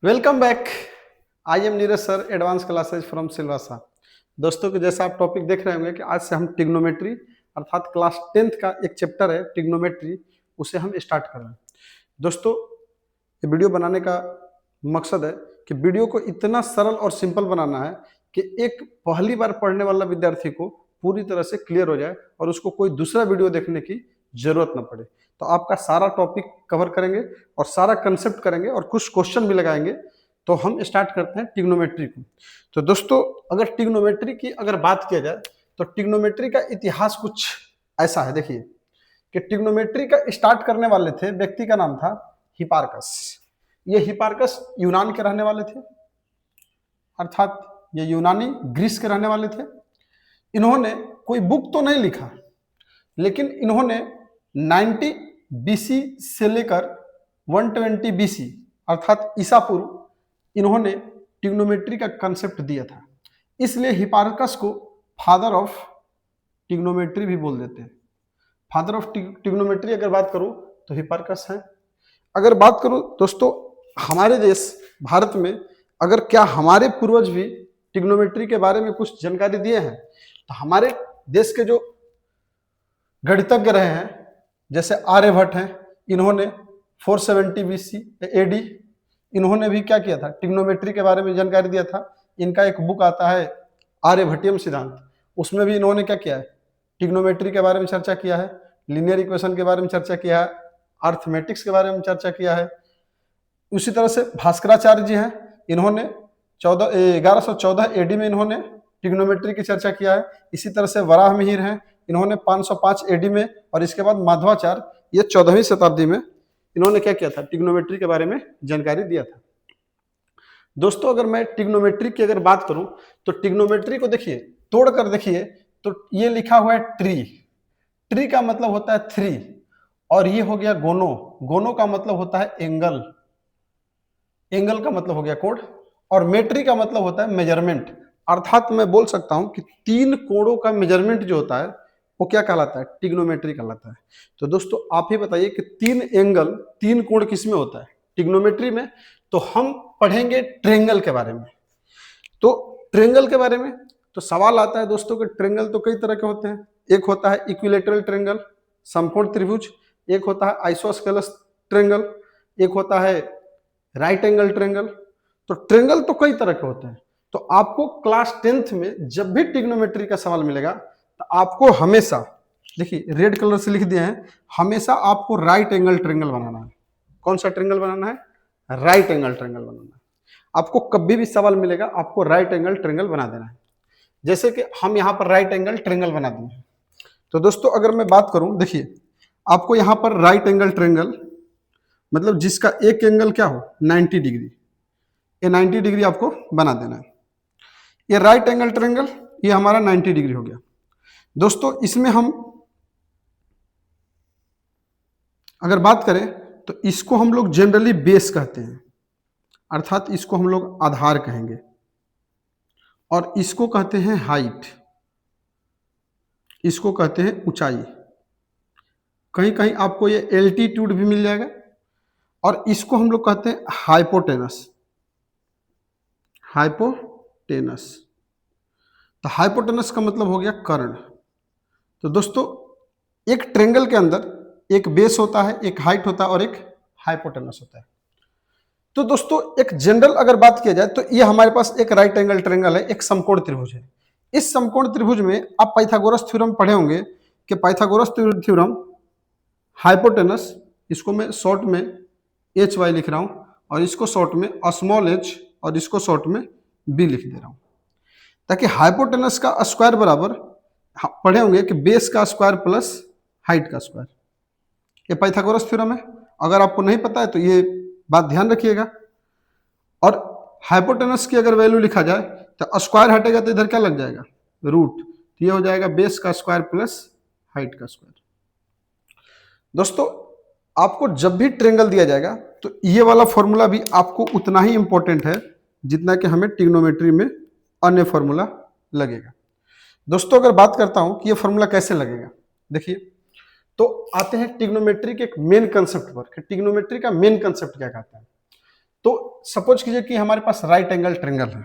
Welcome back. I am Neeraj sir, advance classes from Silvassa. दोस्तों को जैसा आप टॉपिक देख रहे होंगे कि आज से हम ट्रिग्नोमेट्री अर्थात क्लास 10th का एक चैप्टर है ट्रिग्नोमेट्री, उसे हम स्टार्ट कर रहे हैं। दोस्तों ये वीडियो बनाने का मकसद है कि वीडियो को इतना सरल और सिंपल बनाना है कि एक पहली बार पढ़ने वाला विद्यार्थी को पूरी तरह से क्लियर हो जाए और उसको कोई दूसरा वीडियो देखने की जरूरत ना पड़े। तो आपका सारा टॉपिक कवर करेंगे और सारा कंसेप्ट करेंगे और कुछ क्वेश्चन भी लगाएंगे। तो हम स्टार्ट करते हैं ट्रिग्नोमेट्री को। तो दोस्तों अगर ट्रिग्नोमेट्री की अगर बात किया जाए तो ट्रिग्नोमेट्री का इतिहास कुछ ऐसा है। देखिए कि ट्रिग्नोमेट्री का स्टार्ट करने वाले थे, व्यक्ति का नाम था हिपार्कस। ये हिपार्कस यूनान के रहने वाले थे, अर्थात ये यूनानी ग्रीस के रहने वाले थे। इन्होंने कोई बुक तो नहीं लिखा, लेकिन इन्होंने 90 बीसी से लेकर 120 बीसी अर्थात ईसा पूर्व इन्होंने ट्रिग्नोमेट्री का कंसेप्ट दिया था। इसलिए हिपार्कस को फादर ऑफ ट्रिग्नोमेट्री भी बोल देते हैं। फादर ऑफ ट्रिग्नोमेट्री अगर बात करूं तो हिपार्कस है। अगर बात करूं दोस्तों हमारे देश भारत में, अगर क्या हमारे पूर्वज भी ट्रिग्नोमेट्री के बारे में कुछ जानकारी दिए हैं, तो हमारे देश के जो गणितज्ञ रहे हैं जैसे आर्यभट्ट हैं, इन्होंने 470 बीसी एडी इन्होंने भी क्या किया था, ट्रिग्नोमेट्री के बारे में जानकारी दिया था। इनका एक बुक आता है आर्यभट्टियम सिद्धांत, उसमें भी इन्होंने क्या किया है, ट्रिग्नोमेट्री के बारे में चर्चा किया है, लीनियर इक्वेशन के बारे में चर्चा किया है, अर्थमेटिक्स के बारे में चर्चा किया है। उसी तरह से भास्कराचार्य जी हैं, इन्होंने 1114 एडी में इन्होंने ट्रिग्नोमेट्री की चर्चा किया है। इसी तरह से वराह मिहिर हैं, इन्होंने 505 एडी में, और इसके बाद माधवाचार्य ये 14वीं शताब्दी में इन्होंने क्या किया था, ट्रिग्नोमेट्री के बारे में जानकारी दिया था। दोस्तों अगर मैं ट्रिग्नोमेट्री की अगर बात करूं तो ट्रिग्नोमेट्री को देखिए, तोड़कर देखिए तो ये लिखा हुआ है ट्री। ट्री का मतलब होता है 3, और ये हो गया गोनो। गोनो का मतलब होता है एंगल। एंगल का मतलब हो गया कोण, और मेट्री का मतलब होता है मेजरमेंट। अर्थात मैं बोल सकता हूं कि 3 कोणों का मेजरमेंट जो होता है वो क्या कहलाता है, ट्रिग्नोमेट्री कहलाता है। तो दोस्तों आप ही बताइए कि 3 एंगल 3 कोण किस में होता है, ट्रिग्नोमेट्री में। तो हम पढ़ेंगे ट्रायंगल के बारे में। तो ट्रायंगल के बारे में तो सवाल आता है दोस्तों कि ट्रायंगल तो कई तरह के होते हैं। एक होता है इक्विलेटरल ट्रायंगल, समकोण त्रिभुज, एक होता है आइसोस्केलस ट्रायंगल, एक होता है राइट एंगल ट्रायंगल। तो ट्रायंगल तो कई तरह के होते हैं। तो आपको क्लास 10th में जब भी ट्रिग्नोमेट्री का सवाल मिलेगा तो आपको हमेशा, देखिए रेड कलर से लिख दिए हैं, हमेशा आपको राइट एंगल ट्रायंगल बनाना है। कौन सा ट्रायंगल बनाना है, राइट एंगल ट्रायंगल बनाना है। आपको कभी भी सवाल मिलेगा आपको राइट एंगल ट्रायंगल बना देना है। जैसे कि हम यहाँ पर राइट एंगल ट्रायंगल बना दिए। तो दोस्तों अगर मैं बात करूं, देखिए आपको यहाँ पर राइट एंगल ट्रायंगल मतलब जिसका एक एंगल क्या हो 90 डिग्री, ये 90 डिग्री आपको बना देना है। ये राइट एंगल ट्रायंगल ये हमारा 90 डिग्री हो गया। दोस्तों इसमें हम अगर बात करें तो इसको हम लोग जनरली बेस कहते हैं, अर्थात इसको हम लोग आधार कहेंगे, और इसको कहते हैं हाइट, इसको कहते हैं ऊंचाई। कहीं कहीं आपको ये एल्टीट्यूड भी मिल जाएगा। और इसको हम लोग कहते हैं हाइपोटेनस। हाइपोटेनस, तो हाइपोटेनस का मतलब हो गया कर्ण। तो दोस्तों एक ट्रायंगल के अंदर एक बेस होता है, एक हाइट होता है और एक हाइपोटेनस होता है। तो दोस्तों एक जनरल अगर बात किया जाए तो ये हमारे पास एक राइट एंगल ट्रायंगल है, एक समकोण त्रिभुज है। इस समकोण त्रिभुज में आप पाइथागोरस थ्योरम पढ़े होंगे कि पाइथागोरस थ्योरम हाइपोटेनस, इसको मैं शॉर्ट में एच वाई लिख रहा हूं, और इसको शॉर्ट में स्मॉल एच, और इसको शॉर्ट में बी लिख दे रहा हूं, ताकि हाइपोटेनस का स्क्वायर बराबर पढ़े होंगे कि बेस का स्क्वायर प्लस हाइट का स्क्वायर। ये पाइथागोरस थ्योरम है। अगर आपको नहीं पता है तो ये बात ध्यान रखिएगा। और हाइपोटेनस की अगर वैल्यू लिखा जाए तो स्क्वायर हटेगा तो इधर क्या लग जाएगा, रूट। तो ये हो जाएगा बेस का स्क्वायर प्लस हाइट का स्क्वायर। दोस्तों आपको जब भी ट्रायंगल दिया जाएगा तो ये वाला फॉर्मूला भी आपको उतना ही इंपॉर्टेंट है जितना कि हमें ट्रिग्नोमेट्री में अन्य फॉर्मूला लगेगा। दोस्तों अगर बात करता हूं कि ये फॉर्मूला कैसे लगेगा, देखिए तो आते हैं ट्रिग्नोमेट्री के एक मेन कंसेप्ट पर कि ट्रिग्नोमेट्री का मेन कंसेप्ट क्या कहता है। तो सपोज कीजिए कि हमारे पास राइट एंगल ट्रायंगल है,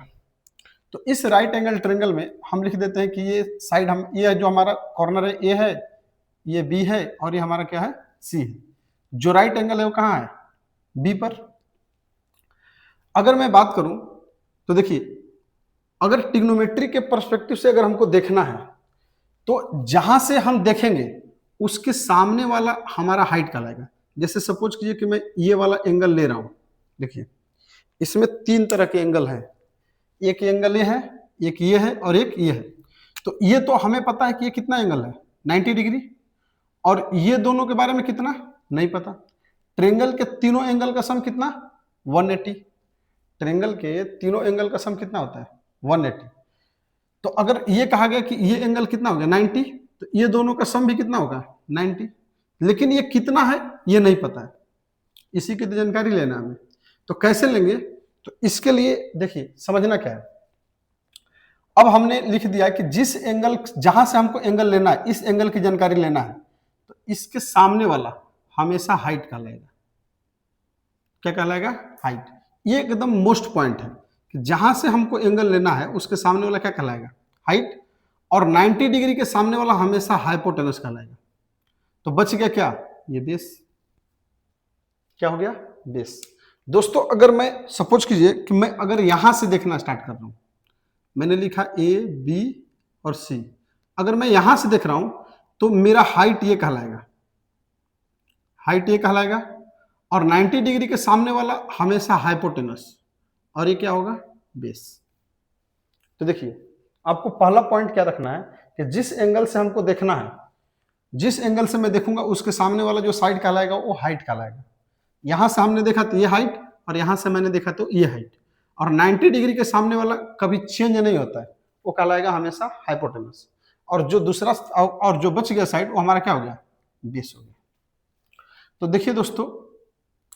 तो इस राइट एंगल ट्रायंगल में हम लिख देते हैं कि ये साइड हम, ये जो हमारा कॉर्नर है ए है, ये बी है, और ये हमारा क्या है, सी है। जो राइट एंगल है वो कहाँ है, बी पर। अगर मैं बात करूं तो देखिए, अगर ट्रिग्नोमेट्री के पर्सपेक्टिव से अगर हमको देखना है, तो जहां से हम देखेंगे उसके सामने वाला हमारा हाइट कहलाएगा। जैसे सपोज कीजिए कि मैं ये वाला एंगल ले रहा हूं, देखिए इसमें 3 तरह के एंगल हैं, एक एंगल ये है, एक ये है, और एक ये है। तो ये तो हमें पता है कि ये कितना एंगल है, 90 डिग्री, और ये दोनों के बारे में कितना नहीं पता। ट्रायंगल के तीनों एंगल का सम कितना, 180। ट्रायंगल के तीनों एंगल का सम कितना होता है, 180। तो अगर ये कहा गया कि ये एंगल कितना हो गया, 90, तो ये दोनों का सम भी कितना होगा, 90। लेकिन ये कितना है ये नहीं पता है, इसी की तो जानकारी लेना है हमें। तो कैसे लेंगे, तो इसके लिए देखिए समझना क्या है। अब हमने लिख दिया कि जिस एंगल, जहां से हमको एंगल लेना है, इस एंगल की जानकारी लेना है, तो इसके सामने वाला हमेशा हाइट कहलाएगा। क्या कहलाएगा, हाइट। ये एकदम मोस्ट पॉइंट है कि जहां से हमको एंगल लेना है उसके सामने वाला क्या कहलाएगा, हाइट। और 90 डिग्री के सामने वाला हमेशा हाइपोटेनस कहलाएगा। तो बच गया क्या, ये बेस। क्या हो गया, बेस। दोस्तों अगर मैं सपोज कीजिए कि मैं अगर यहां से देखना स्टार्ट कर रहा हूं, मैंने लिखा ए बी और सी, अगर मैं यहां से देख रहा हूं तो मेरा हाइट ये कहलाएगा, हाइट ये कहलाएगा। और 90 डिग्री के सामने वाला हमेशा हाइपोटेनस, और ये क्या होगा, बेस। तो देखिए आपको पहला पॉइंट क्या रखना है कि जिस एंगल से हमको देखना है, जिस एंगल से मैं देखूंगा उसके सामने वाला जो साइड कहलाएगा वो हाइट कहलाएगा। यहां से हमने देखा तो ये हाइट, और यहां से मैंने देखा तो ये हाइट। और 90 डिग्री के सामने वाला कभी चेंज नहीं होता है, वो कहलाएगा हमेशा हाइपोटेनस। और जो दूसरा, और जो बच गया साइड, वो हमारा क्या हो गया, बेस हो गया। तो देखिए दोस्तों,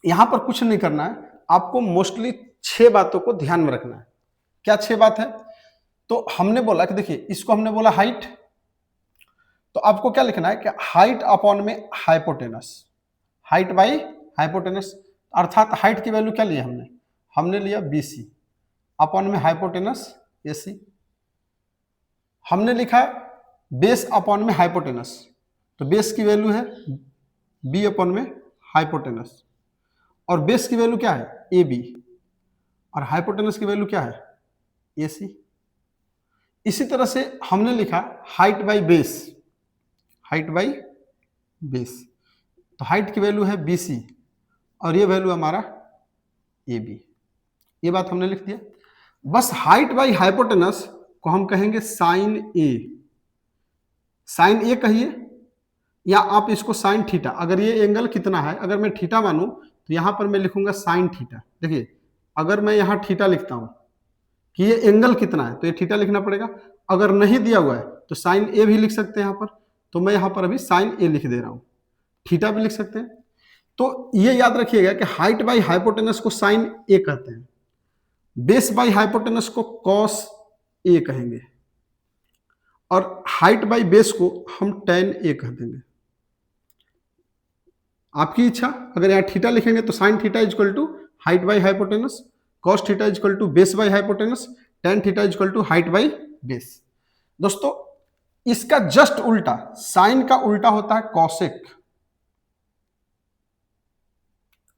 यहां पर कुछ नहीं करना है, आपको मोस्टली 6 बातों को ध्यान में रखना है। क्या 6 बात है, तो हमने बोला कि देखिए इसको हमने बोला हाइट, तो आपको क्या लिखना है कि हाइट अपॉन में हाइपोटेनस, हाइट बाई हाइपोटेनस। अर्थात हाइट की वैल्यू क्या लिया हमने, हमने लिया BC अपॉन में हाइपोटेनस AC। हमने लिखा बेस अपॉन में हाइपोटेनस, तो बेस की वैल्यू है B अपॉन में हाइपोटेनस, और बेस की वैल्यू क्या है, AB, और हाइपोटेनस की वैल्यू क्या है, AC। इसी तरह से हमने लिखा height by base, height by base, तो हाइट की वैल्यू है BC, और ये वैल्यू हमारा AB। ये बात हमने लिख दिया। बस हाइट बाई हाइपोटेनस को हम कहेंगे साइन A, साइन A कहिए, या आप इसको साइन थीटा। अगर ये एंगल कितना है, अगर मैं थीटा मानूं तो यहां पर मैं लिखूंगा साइन थीटा। देखिए अगर मैं यहां थीटा लिखता हूं कि ये एंगल कितना है, तो ये थीटा लिखना पड़ेगा। अगर नहीं दिया हुआ है तो साइन A भी लिख सकते हैं यहां पर, तो मैं यहां पर अभी साइन A लिख दे रहा हूं, थीटा भी लिख सकते हैं। तो ये याद रखिएगा कि हाइट बाई हाइपोटेनस को साइन A कहते हैं, बेस बाई हाइपोटेनस को कॉस A कहेंगे, और हाइट बाई बेस को हम टेन A कह देंगे। आपकी इच्छा, अगर यहाँ थीटा लिखेंगे तो sine theta is equal to height by hypotenuse, cos theta is equal to base by hypotenuse, tan theta is equal to height by base. दोस्तों इसका जस्ट उल्टा, साइन का उल्टा होता है कॉसेक,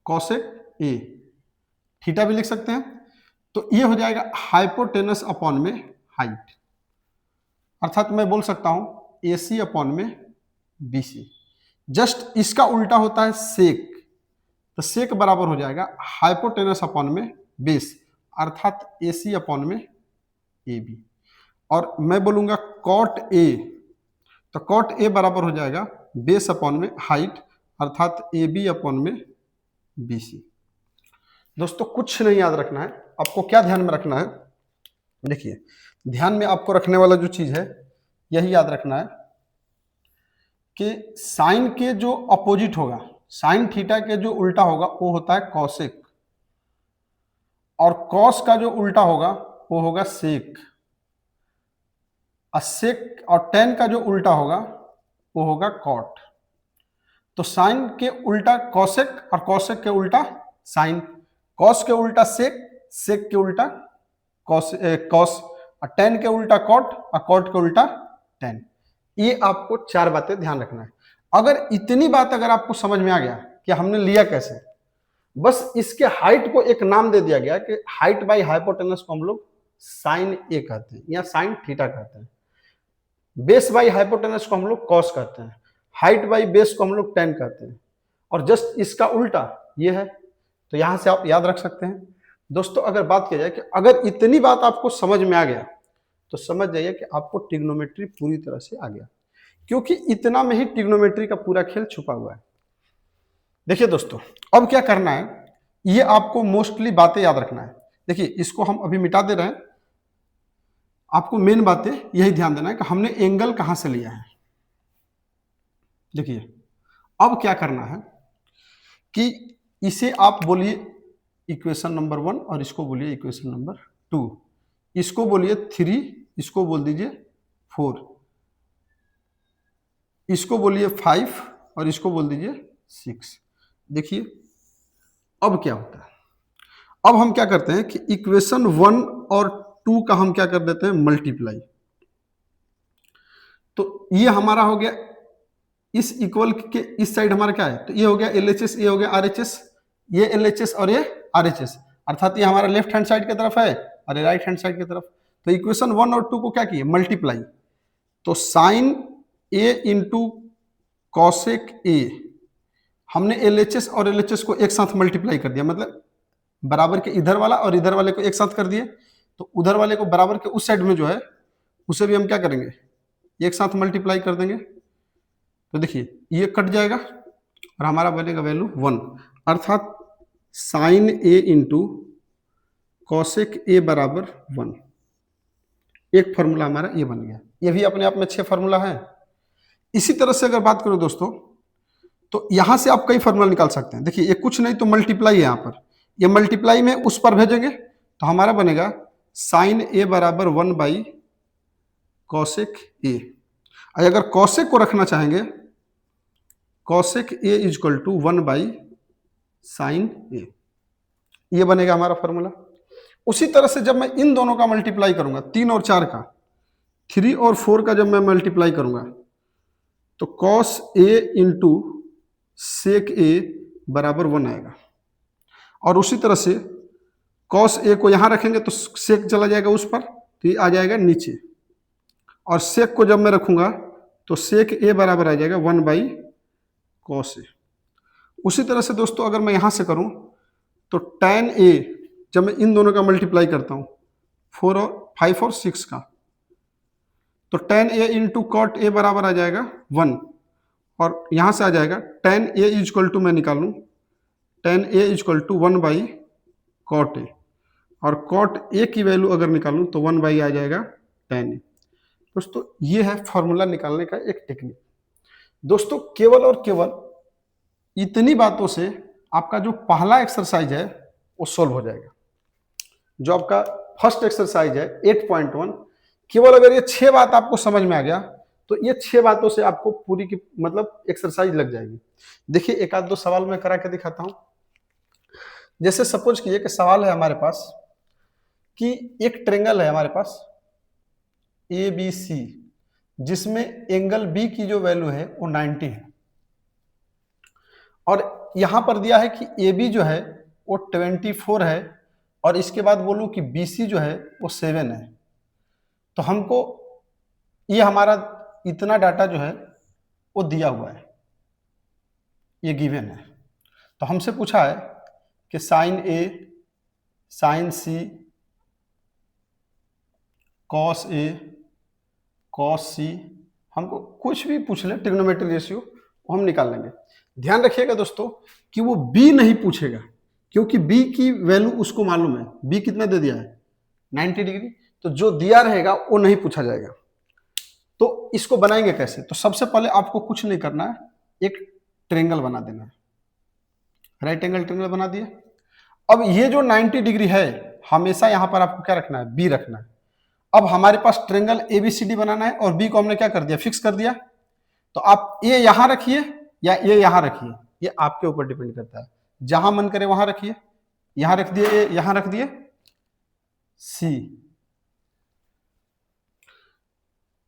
कॉसेक ए, थीटा भी लिख सकते हैं। तो ये हो जाएगा हाइपोटेनस अपॉन में हाइट, अर्थात मैं बोल सकता हूं AC अपॉन में BC। जस्ट इसका उल्टा होता है सेक, तो सेक बराबर हो जाएगा हाइपोटेनस अपॉन में बेस, अर्थात AC अपॉन में AB। और मैं बोलूंगा कॉट A, तो कॉट A बराबर हो जाएगा बेस अपॉन में हाइट, अर्थात AB अपॉन में BC। दोस्तों कुछ नहीं याद रखना है, आपको क्या ध्यान में रखना है, देखिए ध्यान में आपको रखने वाला जो चीज है यही याद रखना है कि साइन के जो अपोजिट होगा, साइन थीटा के जो उल्टा होगा वो होता है कॉसेक, और कॉस का जो उल्टा होगा वो होगा सेक, और सेक और टेन का जो उल्टा होगा वो होगा कॉट। तो साइन के उल्टा कॉसेक और कॉसेक के उल्टा साइन, कॉस के उल्टा सेक, सेक के उल्टा कॉस, कॉस, और टेन के उल्टा कॉट, और कॉट के उल्टा टेन। ये आपको 4 बातें ध्यान रखना है। अगर इतनी बात अगर आपको समझ में आ गया कि हमने लिया कैसे, बस इसके हाइट को एक नाम दे दिया गया कि हाइट बाई हाइपोटेनस को हम लोग साइन ए कहते हैं या साइन थीटा कहते हैं, बेस बाई हाइपोटेनस को हम लोग कॉस कहते हैं, हाइट बाई बेस को हम लोग टेन कहते हैं, और जस्ट इसका उल्टा ये है। तो यहां से आप याद रख सकते हैं। दोस्तों अगर बात की जाए कि अगर इतनी बात आपको समझ में आ गया तो समझ जाइए कि आपको ट्रिग्नोमेट्री पूरी तरह से आ गया, क्योंकि इतना में ही ट्रिग्नोमेट्री का पूरा खेल छुपा हुआ है। देखिए दोस्तों, अब क्या करना है, ये आपको मोस्टली बातें याद रखना है। देखिए इसको हम अभी मिटा दे रहे हैं, आपको मेन बातें यही ध्यान देना है कि हमने एंगल कहां से लिया है। देखिए अब क्या करना है कि इसे आप बोलिए इक्वेशन नंबर 1 और इसको बोलिए इक्वेशन नंबर 2, इसको बोलिए 3, इसको बोल दीजिए 4, इसको बोलिए 5 और इसको बोल दीजिए 6। देखिए अब क्या होता है, अब हम क्या करते हैं कि इक्वेशन 1 और 2 का हम क्या कर देते हैं मल्टीप्लाई। तो ये हमारा हो गया, इस इक्वल के इस साइड हमारा क्या है, तो ये हो गया LHS, ये हो गया RHS, ये LHS और ये RHS, अर्थात ये हमारा लेफ्ट हैंड साइड की तरफ है और ये राइट हैंड साइड की तरफ। तो इक्वेशन 1 और 2 को क्या किए मल्टीप्लाई, तो sine A into cosec A, हमने LHS और LHS को एक साथ मल्टीप्लाई कर दिया, मतलब बराबर के इधर वाला और इधर वाले को एक साथ कर दिए। तो उधर वाले को बराबर के उस साइड में जो है उसे भी हम क्या करेंगे एक साथ मल्टीप्लाई कर देंगे। तो देखिए ये कट जाएगा और हमारा बनेगा वैल्यू 1, अर्थात sine A into cosec A बराबर 1। एक फॉर्मूला हमारा ये बन गया। ये भी अपने आप में 6 फॉर्मूला है। इसी तरह से अगर बात करो दोस्तों, तो यहां से आप कई फॉर्मूला निकाल सकते हैं। देखिए ये कुछ नहीं तो मल्टीप्लाई है, यहाँ पर ये मल्टीप्लाई में उस पर भेजेंगे तो हमारा बनेगा साइन A बराबर 1 बाई कॉसेक A। अगर कॉसेक को रखना चाहेंगे, cosec A is equal to 1 by sine A, ये बनेगा हमारा फॉर्मूला। उसी तरह से जब मैं इन दोनों का मल्टीप्लाई करूंगा, 3 और 4 का, 3 और 4 का जब मैं मल्टीप्लाई करूंगा तो cos A into sec A बराबर 1 आएगा। और उसी तरह से कॉस A को यहां रखेंगे तो सेक चला जाएगा उस पर, तो ये आ जाएगा नीचे, और सेक को जब मैं रखूंगा तो सेक A बराबर आ जाएगा 1 बाई कॉस A। उसी तरह से दोस्तों अगर मैं यहां से करूं तो tan A, जब मैं इन दोनों का मल्टीप्लाई करता हूं 4 और 5 और 6 का, तो tan A into cot A बराबर आ जाएगा 1, और यहां से आ जाएगा tan A इजक्वल टू, मैं निकालूं tan A is equal to 1 by cot A, और कॉट A की वैल्यू अगर निकालूं तो 1 बाई आ जाएगा tan A। दोस्तों ये है फॉर्मूला निकालने का एक टेक्निक। दोस्तों केवल और केवल इतनी बातों से आपका जो पहला एक्सरसाइज है वो सॉल्व हो जाएगा। जो आपका फर्स्ट एक्सरसाइज है 8.1, केवल अगर ये 6 बात आपको समझ में आ गया तो ये 6 बातों से आपको पूरी की मतलब एक्सरसाइज लग जाएगी। देखिए एक आध दो सवाल मैं करा के दिखाता हूं। जैसे सपोज कीजिए कि सवाल है हमारे पास कि एक ट्रेंगल है हमारे पास ABC, जिसमें एंगल B की जो वैल्यू है वो 90 है, और यहां पर दिया है कि AB जो है वो 24 है, और इसके बाद बोलूं कि BC जो है वो 7 है। तो हमको ये हमारा इतना डाटा जो है वो दिया हुआ है, ये गिवन है। तो हमसे पूछा है कि sine A, sine C, cos A, cos C, हमको कुछ भी पूछ ले ट्रिग्नोमेट्री रेशियो वो हम निकाल लेंगे। ध्यान रखिएगा दोस्तों कि वो B नहीं पूछेगा, क्योंकि B की वैल्यू उसको मालूम है। B कितना दे दिया है 90 डिग्री, तो जो दिया रहेगा वो नहीं पूछा जाएगा। तो इसको बनाएंगे कैसे, तो सबसे पहले आपको कुछ नहीं करना है, एक ट्रेंगल बना देना है। राइट एंगल ट्रेंगल बना दिए। अब ये जो 90 डिग्री है हमेशा यहां पर आपको क्या रखना है, B रखना है। अब हमारे पास ट्रेंगल ABCD बनाना है और B को हमने क्या कर दिया, फिक्स कर दिया। तो आप A यहां रखिए या A यहां रखिए, ये आपके ऊपर डिपेंड करता है, जहां मन करे वहां रखिए। यहां रख दिए ए, यहां रख दिए सी।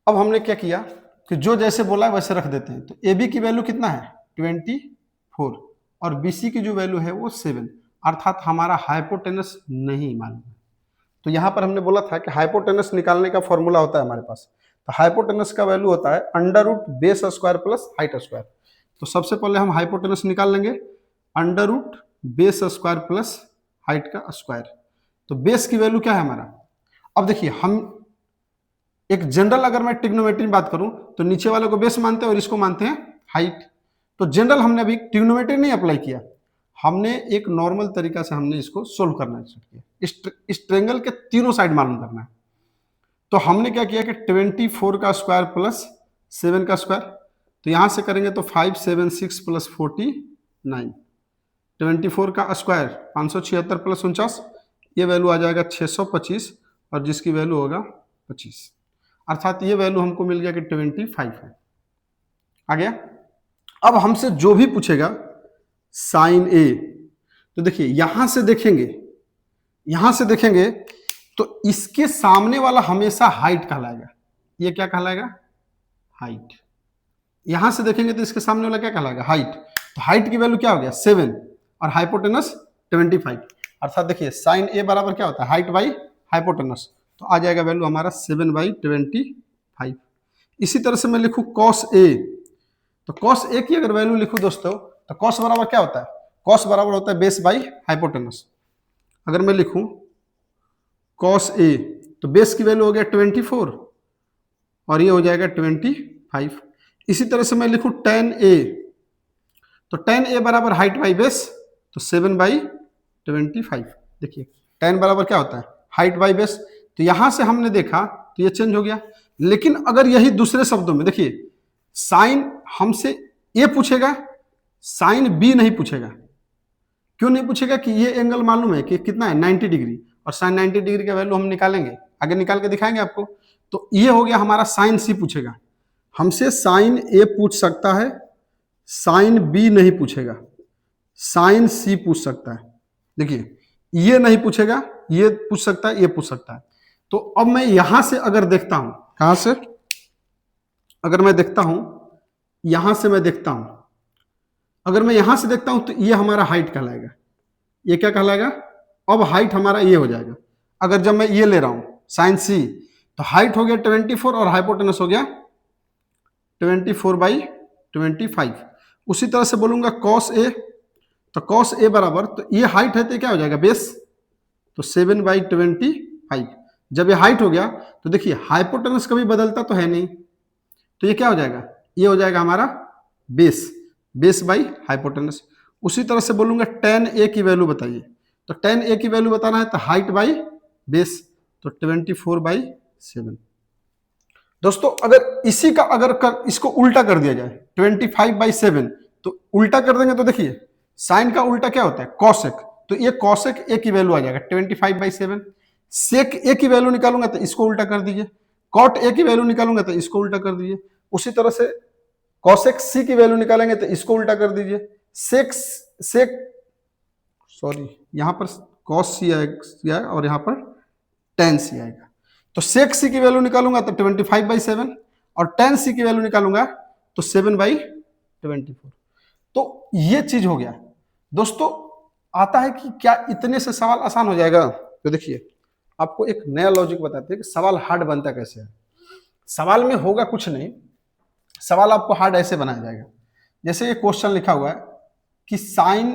अब हमने क्या किया कि जो जैसे बोला है वैसे रख देते हैं। तो ए बी की वैल्यू कितना है 24 और बी सी की जो वैल्यू है वो 7, अर्थात हमारा हाइपोटेनस नहीं मालूम है। तो यहाँ पर हमने बोला था कि हाइपोटेनस निकालने का फॉर्मूला होता है हमारे पास। तो हाइपोटेनस का वैल्यू होता है under root base square plus height square. तो सबसे पहले हम हाइपोटेनस निकाल लेंगे, under root base square plus height का स्क्वायर। तो बेस की वैल्यू क्या है हमारा, अब देखिए हम एक जनरल अगर मैं ट्रिग्नोमेट्री में बात करूं तो नीचे वाले को बेस मानते हैं और इसको मानते हैं हाइट। तो जनरल हमने अभी ट्रिग्नोमेट्री नहीं अप्लाई किया, हमने एक नॉर्मल तरीका से हमने इसको सोल्व करना स्टार्ट किया। इस ट्रेंगल के तीनों साइड मालूम करना है। तो हमने क्या किया कि 24 का स्क्वायर प्लस 7 का स्क्वायर, तो यहां से करेंगे तो 576 प्लस 49, 24 का स्क्वायर 576 प्लस 49, ये वैल्यू आ जाएगा 625 और जिसकी वैल्यू होगा 25, अर्थात ये वैल्यू हमको मिल गया कि 25 है। आ गया। अब हमसे जो भी पूछेगा साइन ए, तो देखिए यहां से देखेंगे तो इसके सामने वाला हमेशा हाइट कहलाएगा। ये क्या कहलाएगा, हाइट। यहां से देखेंगे तो इसके सामने वाला क्या कहलाएगा, हाइट। तो हाइट की वैल्यू क्या हो गया 7 और हाइपोटेनस 25, अर्थात देखिए साइन ए बराबर क्या होता है हाइट बाई हाइपोटेनस। तो आ जाएगा वैल्यू हमारा 7/25। इसी तरह से मैं लिखूं कॉस ए, तो कॉस ए की अगर वैल्यू लिखूं दोस्तों तो कॉस बराबर क्या होता है, कॉस बराबर होता है बेस बाई हाइपोटेनस। अगर मैं लिखूं कॉस ए तो बेस की वैल्यू हो गया 24 और ये हो जाएगा 25। इसी तरह से मैं लिखूं tan ए, तो tan ए बराबर हाइट बाई बेस, तो 7/25। देखिए tan बराबर क्या होता है हाइट बाई बेस। तो यहां से हमने देखा तो ये चेंज हो गया। लेकिन अगर यही दूसरे शब्दों में देखिए साइन हमसे ए पूछेगा, साइन बी नहीं पूछेगा। क्यों नहीं पूछेगा कि ये एंगल मालूम है कि कितना है 90 डिग्री, और साइन 90 डिग्री का वैल्यू हम निकालेंगे, आगे निकाल के दिखाएंगे आपको। तो ये हो गया हमारा साइन सी पूछेगा हमसे, साइन ए पूछ सकता है, साइन बी नहीं पूछेगा, साइन सी पूछ सकता है। देखिए ये नहीं पूछेगा, ये पूछ सकता है, ये पूछ सकता है। तो अब मैं यहां से अगर देखता हूं, कहां से अगर मैं देखता हूं, यहां से मैं देखता हूं, अगर मैं यहां से देखता हूं तो ये हमारा हाइट कहलाएगा। ये क्या कहलाएगा, अब हाइट हमारा ये हो जाएगा। अगर जब मैं ये ले रहा हूं साइन सी, तो हाइट हो गया 24 और हाइपोटेनस हो गया 24/25। उसी तरह से बोलूंगा कॉस ए, तो कॉस ए बराबर, तो ये हाइट है तो क्या हो जाएगा बेस, तो 7/25। जब ये हाइट हो गया तो देखिए हाइपोटेनस कभी बदलता तो है नहीं, तो ये क्या हो जाएगा, ये हो जाएगा हमारा बेस, बेस बाई हाइपोटेनस। उसी तरह से बोलूंगा tan ए की वैल्यू बताइए, तो tan ए की वैल्यू बताना है तो हाइट बाई बेस, तो 24/7। दोस्तों अगर इसी का इसको उल्टा कर दिया जाए 25/7, तो उल्टा कर देंगे तो देखिए साइन का उल्टा क्या होता है कॉसेक, तो ये कॉसेक ए की वैल्यू आ जाएगा 25/7। सेक ए की वैल्यू निकालूंगा तो इसको उल्टा कर दीजिए, कॉट ए की वैल्यू निकालूंगा तो इसको उल्टा कर दीजिए। उसी तरह से कॉसेक सी की वैल्यू निकालेंगे तो इसको उल्टा कर दीजिए। यहां पर कॉस सी आएगा और यहां पर tan सी आएगा। तो सेक सी की वैल्यू निकालूंगा तो 25/7 और tan सी की वैल्यू निकालूंगा तो 7/24। तो ये चीज हो गया दोस्तों। आता है कि क्या इतने से सवाल आसान हो जाएगा, तो देखिए आपको एक नया लॉजिक बताते हैं कि सवाल हार्ड बनता कैसे है। सवाल में होगा कुछ नहीं, सवाल आपको हार्ड ऐसे बनाया जाएगा। जैसे ये क्वेश्चन लिखा हुआ है कि sine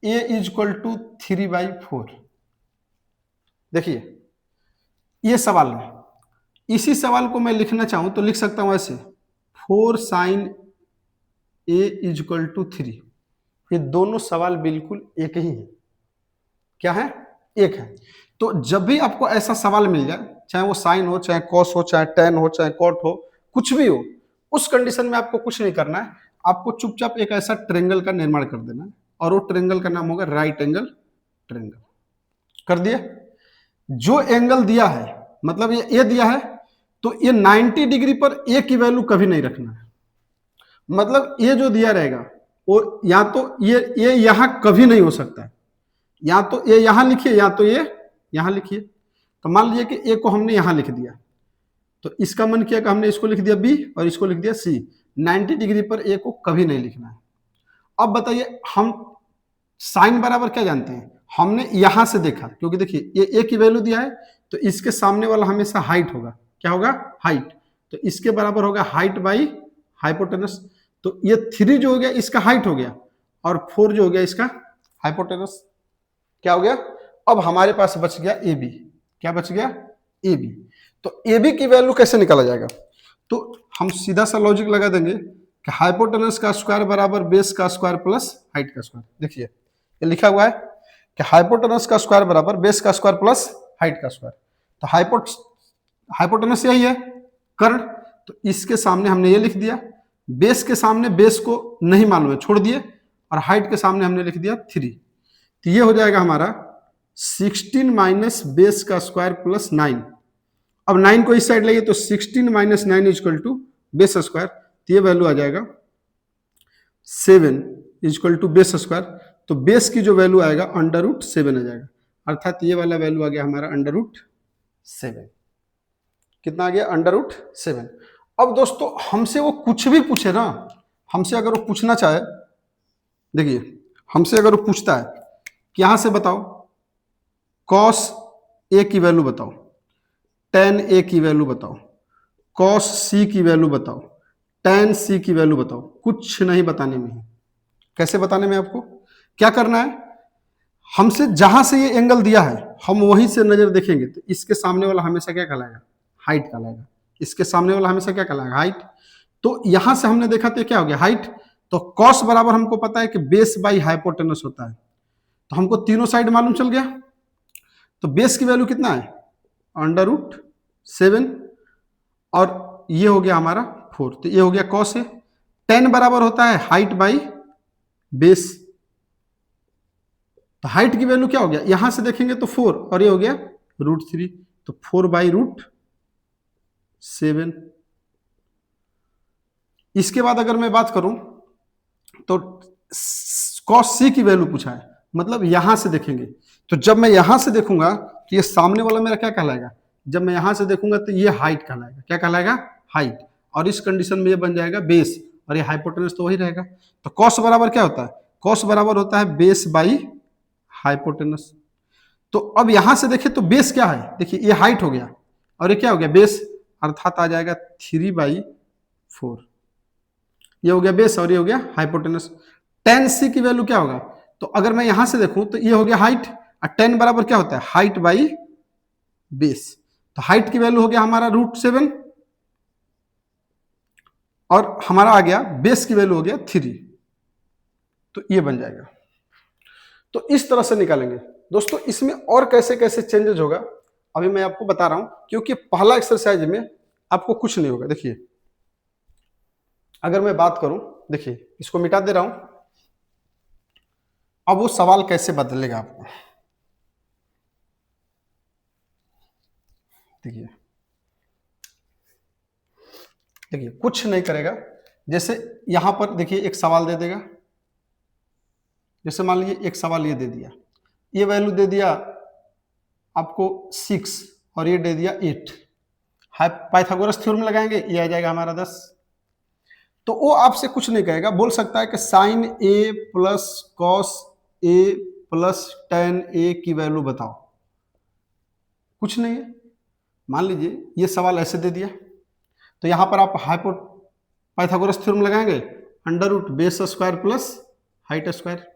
A is equal to 3/4। देखिए ये सवाल है, इसी सवाल को मैं लिखना चाहूं तो लिख सकता हूं ऐसे 4 sine A is equal to 3। ये दोनों सवाल बिल्कुल एक ही है। क्या है, एक है। तो जब भी आपको ऐसा सवाल मिल जाए, चाहे वो साइन हो, चाहे कॉस हो, चाहे tan हो, चाहे कॉट हो, कुछ भी हो, उस कंडीशन में आपको कुछ नहीं करना है, आपको चुपचाप एक ऐसा ट्रेंगल का निर्माण कर देना है और वो ट्रेंगल का नाम होगा राइट एंगल ट्रेंगल। कर दिया। जो एंगल दिया है, मतलब ये ए दिया है, तो ये 90 डिग्री पर ए की वैल्यू कभी नहीं रखना है। मतलब ये जो दिया रहेगा और या तो ये यहां कभी नहीं हो सकता है, या तो ए यहां लिखिए या तो ये यहां लिखिए। तो मान लीजिए कि ए को हमने यहां लिख दिया, तो इसका मन किया कि हमने इसको लिख दिया बी और इसको लिख दिया सी। 90 डिग्री पर ए को कभी नहीं लिखना है। अब बताइए, हम साइन बराबर क्या जानते हैं, हमने यहां से देखा, क्योंकि देखिए ये ए की वैल्यू दिया है, तो इसके सामने वाला हमेशा हाइट होगा। क्या होगा? हाइट। तो इसके बराबर होगा हाइट बाई हाइपोटेनस। तो ये 3 जो हो गया इसका हाइट हो गया, और 4 जो हो गया इसका हाइपोटेनस। क्या हो गया? अब हमारे पास बच गया ए बी। क्या बच गया? A B. तो ए बी की वैल्यू कैसे निकाला जाएगा? तो हम सीधा सा लॉजिक लगा देंगे कि हाइपोटेनस का स्क्वायर बराबर बेस का स्क्वायर प्लस हाइट का स्क्वायर। देखिए ये लिखा हुआ है कि हाइपोटेनस का स्क्वायर बराबर बेस का स्क्वायर प्लस हाइट का स्क्वायर। तो हाइपोटेनस यही है, कर्ण। तो इसके सामने हमने ये लिख दिया, बेस के सामने बेस को नहीं मालूम है, छोड़ दिए, और हाइट के सामने हमने लिख दिया 3। तो ये हो जाएगा हमारा 16 माइनस बेस का स्क्वायर प्लस 9। अब 9 को इस साइड लाइए तो 16 minus 9 equal to base square. तो ये वैल्यू आ जाएगा 7 इक्वल टू बेस स्क्वायर। तो बेस की जो वैल्यू आएगा √7 आ जाएगा, अर्थात ये वाला वैल्यू आ गया हमारा √7। कितना आ गया? √7। अब दोस्तों हमसे वो कुछ भी पूछे ना, हमसे अगर वो पूछना चाहे, देखिए हमसे अगर वो पूछता है कि यहां से बताओ cos a की वैल्यू बताओ, tan a की वैल्यू बताओ, cos c की वैल्यू बताओ, tan c की वैल्यू बताओ, कुछ नहीं बताने में है। कैसे बताने में? आपको क्या करना है, हमसे जहां से ये एंगल दिया है हम वहीं से नजर देखेंगे, तो इसके सामने वाला हमेशा क्या कहलाएगा? हाइट कहलाएगा। इसके सामने वाला हमेशा क्या कहलाएगा? हाइट। तो यहां से हमने देखा तो क्या हो गया? हाइट। तो कॉस बराबर हमको पता है कि बेस बाई हाइपोटेनस होता है, तो हमको तीनों साइड मालूम चल गया। तो बेस की वैल्यू कितना है? √7, और ये हो गया हमारा 4। तो ये हो गया कॉस है। tan बराबर होता है हाइट बाई बेस। तो हाइट की वैल्यू क्या हो गया? यहां से देखेंगे तो 4, और ये हो गया √3। तो 4 बाई √7। इसके बाद अगर मैं बात करूं तो cos c की वैल्यू पूछा है, मतलब यहां से देखेंगे। तो जब मैं यहां से देखूंगा तो ये सामने वाला मेरा क्या कहलाएगा? जब मैं यहां से देखूंगा तो ये हाइट कहलाएगा। क्या कहलाएगा? हाइट। और इस कंडीशन में ये बन जाएगा बेस, और ये हाइपोटेनस तो वही रहेगा। तो cos बराबर क्या होता है? cos बराबर होता है बेस बाई हाइपोटेनस। तो अब यहां से देखें तो बेस क्या है? देखिए ये हाइट हो गया, और ये क्या हो गया? बेस, अर्थात आ जाएगा 3/4। ये हो गया बेस और ये हो गया हाइपोटेनस। tan c की वैल्यू क्या होगा? तो अगर मैं यहां से देखूं तो ये हो गया हाइट, और tan बराबर क्या होता है? Height by base. तो हाइट की वैल्यू हो गया हमारा √7, और हमारा आ गया बेस की वैल्यू हो गया 3। तो ये बन जाएगा। तो इस तरह से निकालेंगे दोस्तों। इसमें और कैसे कैसे चेंजेस होगा अभी मैं आपको बता रहा हूं, क्योंकि पहला एक्सरसाइज में आपको कुछ नहीं होगा। देखिए अगर मैं बात करूं, देखिए इसको मिटा दे रहा हूं। अब वो सवाल कैसे बदलेगा आपको, देखिए देखिए कुछ नहीं करेगा। जैसे यहां पर देखिए एक सवाल दे देगा, जैसे मान लीजिए एक सवाल ये दे दिया, ये वैल्यू दे दिया आपको 6 और ये दे दिया 8। पाइथागोरस थ्योरम लगाएंगे, ये आ जाएगा हमारा 10। तो वो आपसे कुछ नहीं कहेगा, बोल सकता है कि sine A plus cos A plus tan ए की वैल्यू बताओ। कुछ नहीं है। मान लीजिए ये सवाल ऐसे दे दिया, तो यहां पर आप पाइथागोरस थ्योरम लगाएंगे, √ base square plus height square.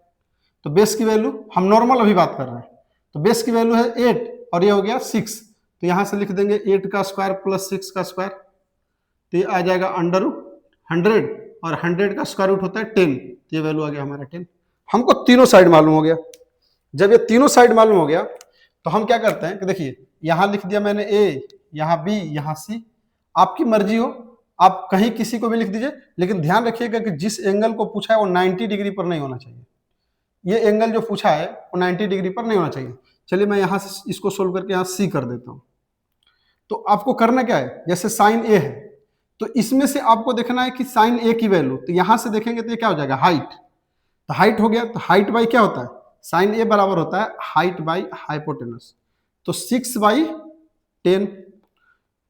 तो बेस की वैल्यू हम नॉर्मल अभी बात कर रहे हैं, तो बेस की वैल्यू है 8 और ये हो गया 6। तो यहां से लिख देंगे 8 का स्क्वायर प्लस 6 का स्क्वायर। तो ये आ जाएगा √100, और 100 का स्क्वायर रूट होता है 10। तो ये वैल्यू आ गया हमारा 10। हमको तीनों साइड मालूम हो गया। जब ये तीनों साइड मालूम हो गया तो हम क्या करते हैं कि देखिए यहां लिख दिया मैंने ए, यहां बी, यहां सी। आपकी मर्जी हो, आप कहीं किसी को भी लिख दीजिए, लेकिन ध्यान रखिएगा कि जिस एंगल को पूछा है वो 90 डिग्री पर नहीं होना चाहिए। ये एंगल जो पूछा है वो 90 डिग्री पर नहीं होना चाहिए। चलिए मैं यहां से इसको सोल्व करके यहां सी कर देता हूं। तो आपको करना क्या है, जैसे साइन ए है तो इसमें से आपको देखना है कि साइन ए की वैल्यू, तो यहां से देखेंगे तो ये क्या हो जाएगा? हाइट। तो हाइट हो गया, तो हाइट बाई क्या होता है? साइन ए बराबर होता है हाइट बाई हाइपोटेनस, तो 6/10।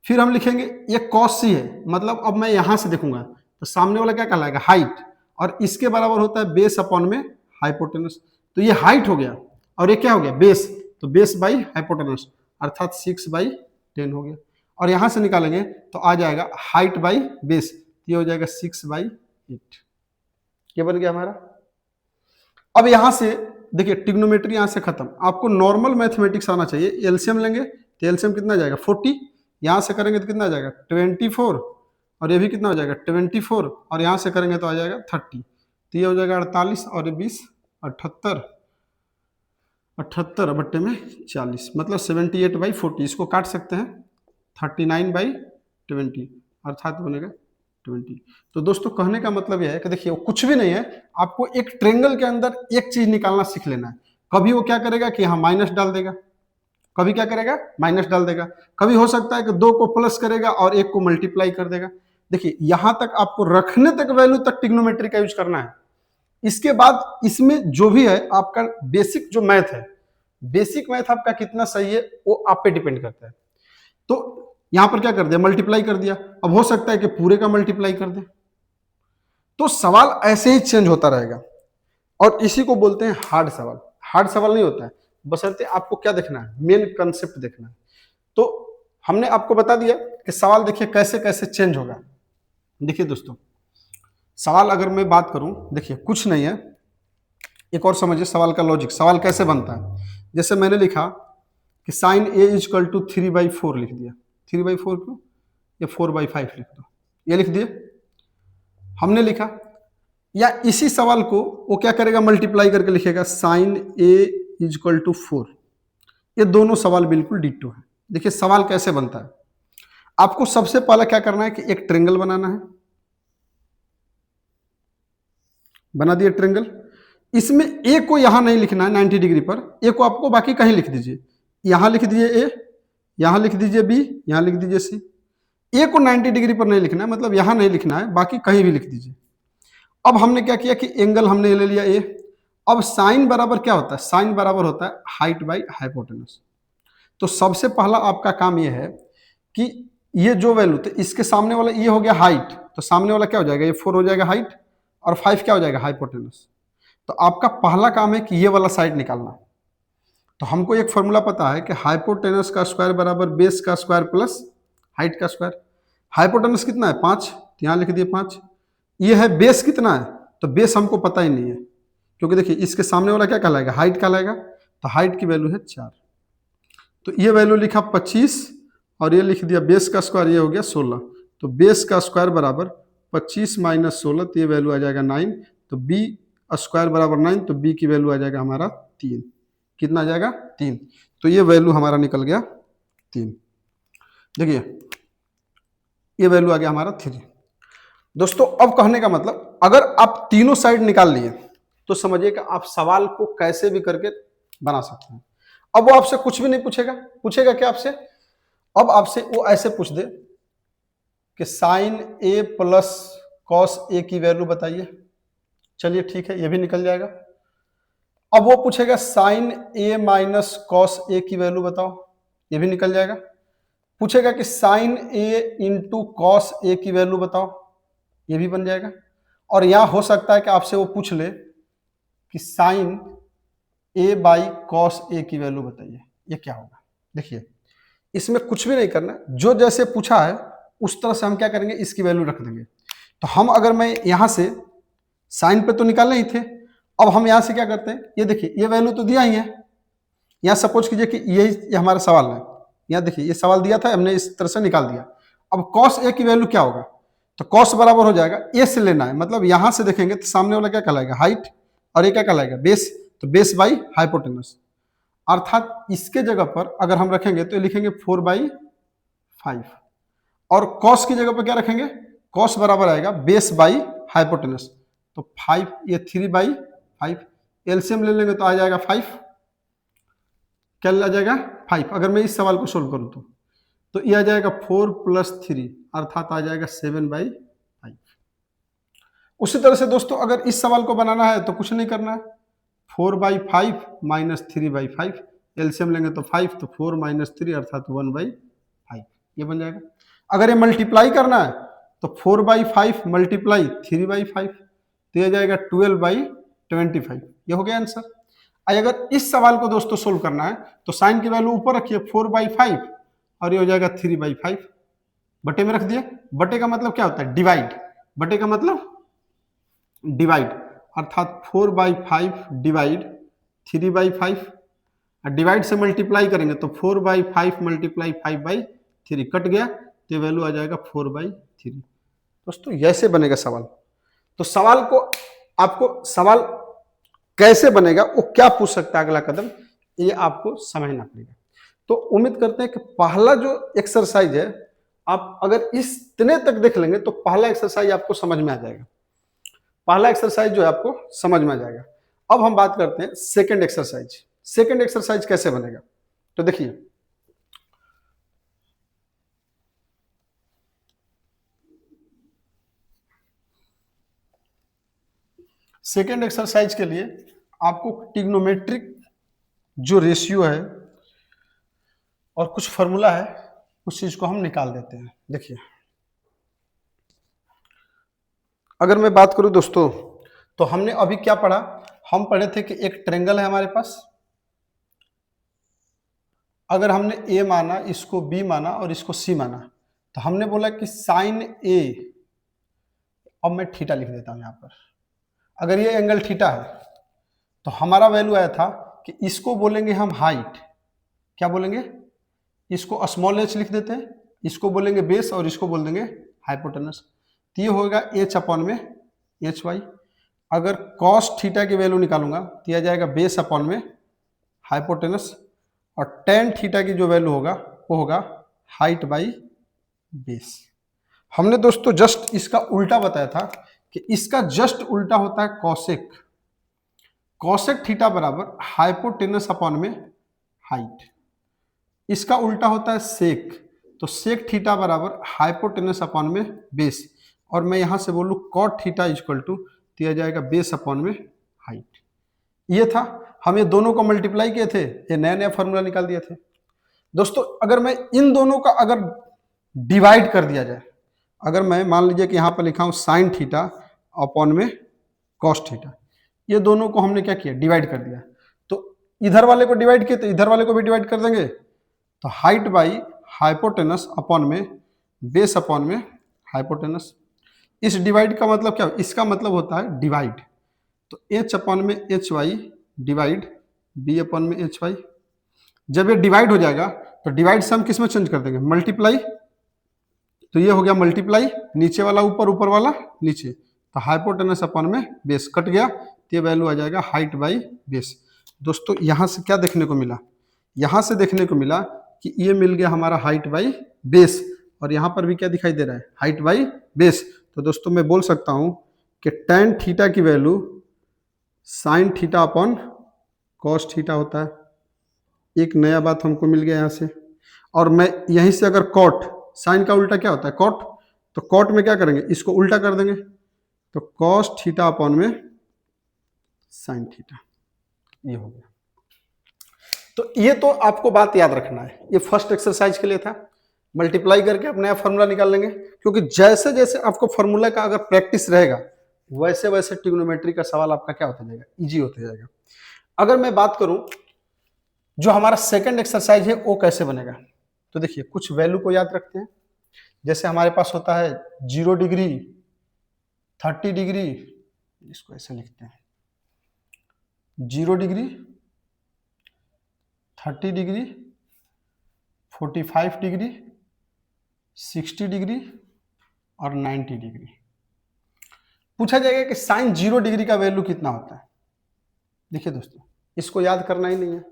फिर हम लिखेंगे ये कॉस सी है, मतलब अब मैं यहां से देखूंगा तो सामने वाला क्या कहलाएगा, हाइट, और इसके बराबर होता है बेस अपॉन में हाइपोटेनस। तो ये हाइट हो गया और ये क्या हो गया, बेस, तो बेस बाई हाइपोटेनस अर्थात 6/10 हो गया। और यहां से निकालेंगे तो आ जाएगा हाइट बाई बेस, ये हो जाएगा 6/8। ये बन गया हमारा। अब यहां से देखिए ट्रिग्नोमेट्री यहां से खत्म, आपको नॉर्मल मैथमेटिक्स आना चाहिए। एलसीएम लेंगे तो एलसीएम कितना जाएगा 40, यहां से करेंगे तो कितना आ जाएगा 24, और ये भी कितना हो जाएगा 24, और यहां से करेंगे तो आ जाएगा 30, तो ये हो जाएगा 48 और ये 20, 78, 78 बट्टे में 40, मतलब 78/40। इसको काट सकते हैं 39/20 अर्थात बनेगा 20। तो दोस्तों कहने का मतलब यह है कि देखिए वो कुछ भी नहीं है, आपको एक ट्रेंगल के अंदर एक चीज निकालना सीख लेना है। कभी वो क्या करेगा कि यहाँ माइनस डाल देगा, कभी क्या करेगा माइनस डाल देगा, कभी हो सकता है कि 2 को प्लस करेगा और 1 को मल्टीप्लाई कर देगा। देखिए यहां तक आपको रखने तक वैल्यू तक ट्रिग्नोमेट्री का यूज करना है। इसके बाद इसमें जो भी है आपका बेसिक जो मैथ है, बेसिक मैथ आपका कितना सही है वो आप पे डिपेंड करता है। तो यहां पर क्या कर दिया, मल्टीप्लाई कर दिया, अब हो सकता है कि पूरे का मल्टीप्लाई कर दे, तो सवाल ऐसे ही चेंज होता रहेगा। और इसी को बोलते हैं हार्ड सवाल। हार्ड सवाल नहीं होता है, बशर्ते आपको क्या देखना है, मेन कंसेप्ट देखना है। तो हमने आपको बता दिया कि सवाल देखिए कैसे कैसे चेंज होगा। देखिए दोस्तों सवाल अगर मैं बात करूं, देखिए कुछ नहीं है, एक और समझिए सवाल का लॉजिक, सवाल कैसे बनता है। जैसे मैंने लिखा कि साइन ए इजकल टू 3/4 लिख दिया, 3/4 क्यों, ये 4/5 लिख दो, ये लिख दिए हमने लिखा। या इसी सवाल को वो क्या करेगा, मल्टीप्लाई करके लिखेगा साइन ए इजकल टू 4। ये दोनों सवाल बिल्कुल डिट्टो है। देखिए सवाल कैसे बनता है, आपको सबसे पहला क्या करना है कि एक ट्रेंगल बनाना है, बना दिए ट्रेंगल। इसमें ए को यहां नहीं लिखना है 90 डिग्री पर, ए को आपको बाकी कहीं लिख दीजिए, यहां लिख दीजिए ए, यहां लिख दीजिए बी, यहां लिख दीजिए सी। ए को 90 डिग्री पर नहीं लिखना है, मतलब यहां नहीं लिखना है, बाकी कहीं भी लिख दीजिए। अब हमने क्या किया कि एंगल हमने ले लिया ए। अब साइन बराबर क्या होता है, साइन बराबर होता है हाइट बाई हाइपोटेनस। तो सबसे पहला आपका काम यह है कि ये जो वैल्यू, तो इसके सामने वाला ये हो गया हाइट, तो सामने वाला क्या हो जाएगा, ये 4 हो जाएगा हाइट, और 5 क्या हो जाएगा हाइपोटेनस। तो आपका पहला काम है कि ये वाला साइड निकालना। तो हमको एक फॉर्मूला पता है कि हाइपोटेनस का स्क्वायर बराबर बेस का स्क्वायर प्लस हाइट का स्क्वायर। हाइपोटेनस कितना है 5, तो यहाँ लिख दिए 5। ये है बेस कितना है, तो बेस हमको पता ही नहीं है, क्योंकि देखिए इसके सामने वाला क्या कहलाएगा, हाइट कहलाएगा, तो हाइट की वैल्यू है 4। तो ये वैल्यू लिखा 25 और ये लिख दिया बेस का स्क्वायर, ये हो गया 16। तो बेस का स्क्वायर बराबर 25 माइनस 16, तो ये वैल्यू आ जाएगा 9। तो बी स्क्वायर बराबर 9, तो बी की वैल्यू आ जाएगा हमारा 3। कितना आ जाएगा 3। तो ये वैल्यू हमारा निकल गया 3। देखिए ये वैल्यू आ गया हमारा 3। दोस्तों अब कहने का मतलब अगर आप तीनों साइड निकाल लिए तो समझिए कि आप सवाल को कैसे भी करके बना सकते हैं। अब वो आपसे कुछ भी नहीं पूछेगा, पूछेगा क्या आपसे, अब आपसे वो ऐसे पूछ दे कि sine A plus cos A की वैल्यू बताइए। चलिए ठीक है, ये भी निकल जाएगा। अब वो पूछेगा sign A minus cos A की वैल्यू बताओ, ये भी निकल जाएगा। पूछेगा कि sine A into cos A की वैल्यू बताओ, ये भी बन जाएगा। और यहां हो सकता है कि आपसे वो पूछ ले कि sine A by cos A की वैल्यू बताइए, ये क्या होगा। देखिए इसमें कुछ भी नहीं करना, जो जैसे पूछा है उस तरह से हम क्या करेंगे, इसकी वैल्यू रख देंगे। तो हम अगर मैं यहां से साइन पे तो निकालने ही थे, अब हम यहां से क्या करते हैं, ये देखिए ये वैल्यू तो दिया ही है। यहां सपोज कीजिए कि ये हमारा सवाल है, यहाँ देखिए ये सवाल दिया था, हमने इस तरह से निकाल दिया। अब कॉस ए की वैल्यू क्या होगा, तो कॉस बराबर हो जाएगा ए से लेना है, मतलब यहां से देखेंगे तो सामने वाला क्या कहलाएगा हाइट, और ये क्या कहलाएगा बेस, तो बेस बाई हाइपोटेनस। अर्थात इसके जगह पर अगर हम रखेंगे तो लिखेंगे 4/5, और कॉस की जगह पर क्या रखेंगे, कॉस बराबर आएगा बेस बाई हाइपोटेनस, तो 5, ये 3/5। एलसीएम ले लेंगे तो आ जाएगा 5, क्या आ जाएगा 5। अगर मैं इस सवाल को सोल्व करूं तो ये आ जाएगा 4 + 3 अर्थात आ जाएगा 7/5। उसी तरह से दोस्तों अगर इस सवाल को बनाना है तो कुछ नहीं करना है, 4/5 माइनस 3/5, एलसीएम लेंगे तो 5, तो 4 माइनस 3 अर्थात 1/5, ये बन जाएगा। अगर ये मल्टीप्लाई करना है तो 4/5 मल्टीप्लाई 3/5, तो ये जाएगा 12/25, ये हो गया आंसर। अगर इस सवाल को दोस्तों सोल्व करना है तो साइन की वैल्यू ऊपर रखिए 4/5 और ये हो जाएगा 3/5, बटे में रख दिया। बटे का मतलब क्या होता है? डिवाइड। बटे का मतलब डिवाइड, अर्थात 4/5 डिवाइड 3/5, डिवाइड से मल्टीप्लाई करेंगे तो 4/5 मल्टीप्लाई 5/3 कट गया, तो वैल्यू आ जाएगा 4/3। दोस्तों ऐसे बनेगा सवाल। तो सवाल को आपको सवाल कैसे बनेगा, वो क्या पूछ सकता है अगला कदम, ये आपको समझना पड़ेगा। तो उम्मीद करते हैं कि पहला जो एक्सरसाइज है, आप अगर इतने तक देख लेंगे तो पहला एक्सरसाइज आपको समझ में आ जाएगा। पहला एक्सरसाइज जो है आपको समझ में आ जाएगा। अब हम बात करते हैं सेकंड एक्सरसाइज। सेकंड एक्सरसाइज कैसे बनेगा, तो देखिए सेकेंड एक्सरसाइज के लिए आपको ट्रिग्नोमेट्रिक जो रेशियो है और कुछ फॉर्मूला है, उस चीज को हम निकाल देते हैं। देखिए अगर मैं बात करूं दोस्तों, तो हमने अभी क्या पढ़ा, हम पढ़े थे कि एक ट्रायंगल है हमारे पास। अगर हमने ए माना, इसको बी माना और इसको सी माना, तो हमने बोला कि साइन ए, अब मैं थीटा लिख देता हूं यहां पर। अगर ये एंगल थीटा है तो हमारा वैल्यू आया था कि इसको बोलेंगे हम हाइट, क्या बोलेंगे, इसको स्मॉल एच लिख देते हैं, इसको बोलेंगे बेस और इसको बोल देंगे हाइपोटेनस। तो ये होगा एच अपॉन में एच वाई। अगर कॉस थीटा की वैल्यू निकालूंगा तो यह जाएगा बेस अपॉन में हाइपोटेनस, और टेन थीटा की जो वैल्यू होगा वो होगा हाइट बाई बेस। हमने दोस्तों जस्ट इसका उल्टा बताया था कि इसका जस्ट उल्टा होता है कॉसेक। कॉसेक थीटा बराबर हाइपोटेनस अपॉन में हाइट। इसका उल्टा होता है सेक, तो सेक थीटा बराबर हाइपोटेनस अपॉन में बेस। और मैं यहां से बोलूं कॉट थीटा इक्वल टू दिया जाएगा बेस अपॉन में हाइट। ये था, हम ये दोनों को मल्टीप्लाई किए थे, ये नया नया फॉर्मूला निकाल दिए थे। दोस्तों अगर मैं इन दोनों का अगर डिवाइड कर दिया जाए, अगर मैं मान लीजिए कि यहां पर लिखा हूं साइन थीटा अपॉन में कॉस थीटा, ये दोनों को हमने क्या किया, डिवाइड कर दिया। तो इधर वाले को डिवाइड किए तो इधर वाले को भी डिवाइड कर देंगे, तो हाइट बाई हाइपोटेनस अपॉन में बेस अपॉन में हाइपोटेनस। इस डिवाइड का मतलब क्या, इसका मतलब होता है डिवाइड। तो एच अपॉन में H Y divide B upon में एच वाई। जब ये डिवाइड हो जाएगा तो डिवाइड से हम किस में चेंज कर देंगे, मल्टीप्लाई। तो ये हो गया मल्टीप्लाई, नीचे वाला ऊपर, ऊपर वाला नीचे, तो हाइपोटेनस अपॉन में बेस कट गया, तो ये वैल्यू आ जाएगा हाइट बाई बेस। दोस्तों यहां से क्या देखने को मिला, यहां से देखने को मिला कि ये मिल गया हमारा हाइट बाई बेस, और यहां पर भी क्या दिखाई दे रहा है, हाइट बाई बेस। तो दोस्तों मैं बोल सकता हूं कि टेन थीटा की value sine theta upon cos theta होता है। एक नया बात हमको मिल गया यहां से। और मैं यहीं से अगर कॉट, साइन का उल्टा क्या होता है कॉट, तो कॉट में क्या करेंगे, इसको उल्टा कर देंगे, तो कॉस थीटा अपॉन में साइन थीटा, ये हो गया। तो ये तो आपको बात याद रखना है, ये फर्स्ट एक्सरसाइज के लिए था। मल्टीप्लाई करके आप नया फॉर्मूला निकाल लेंगे, क्योंकि जैसे जैसे आपको फॉर्मूला का अगर प्रैक्टिस रहेगा वैसे वैसे ट्रिग्नोमेट्री का सवाल आपका क्या होता जाएगा, इजी होता जाएगा। अगर मैं बात करूं जो हमारा सेकंड एक्सरसाइज है वो कैसे बनेगा, तो देखिए कुछ वैल्यू को याद रखते हैं। जैसे हमारे पास होता है 0 डिग्री, 30 डिग्री, इसको ऐसे लिखते हैं 0 डिग्री, 30 डिग्री, 45 डिग्री, 60 डिग्री और 90 डिग्री। पूछा जाएगा कि साइन 0 डिग्री का वैल्यू कितना होता है। देखिए दोस्तों इसको याद करना ही नहीं है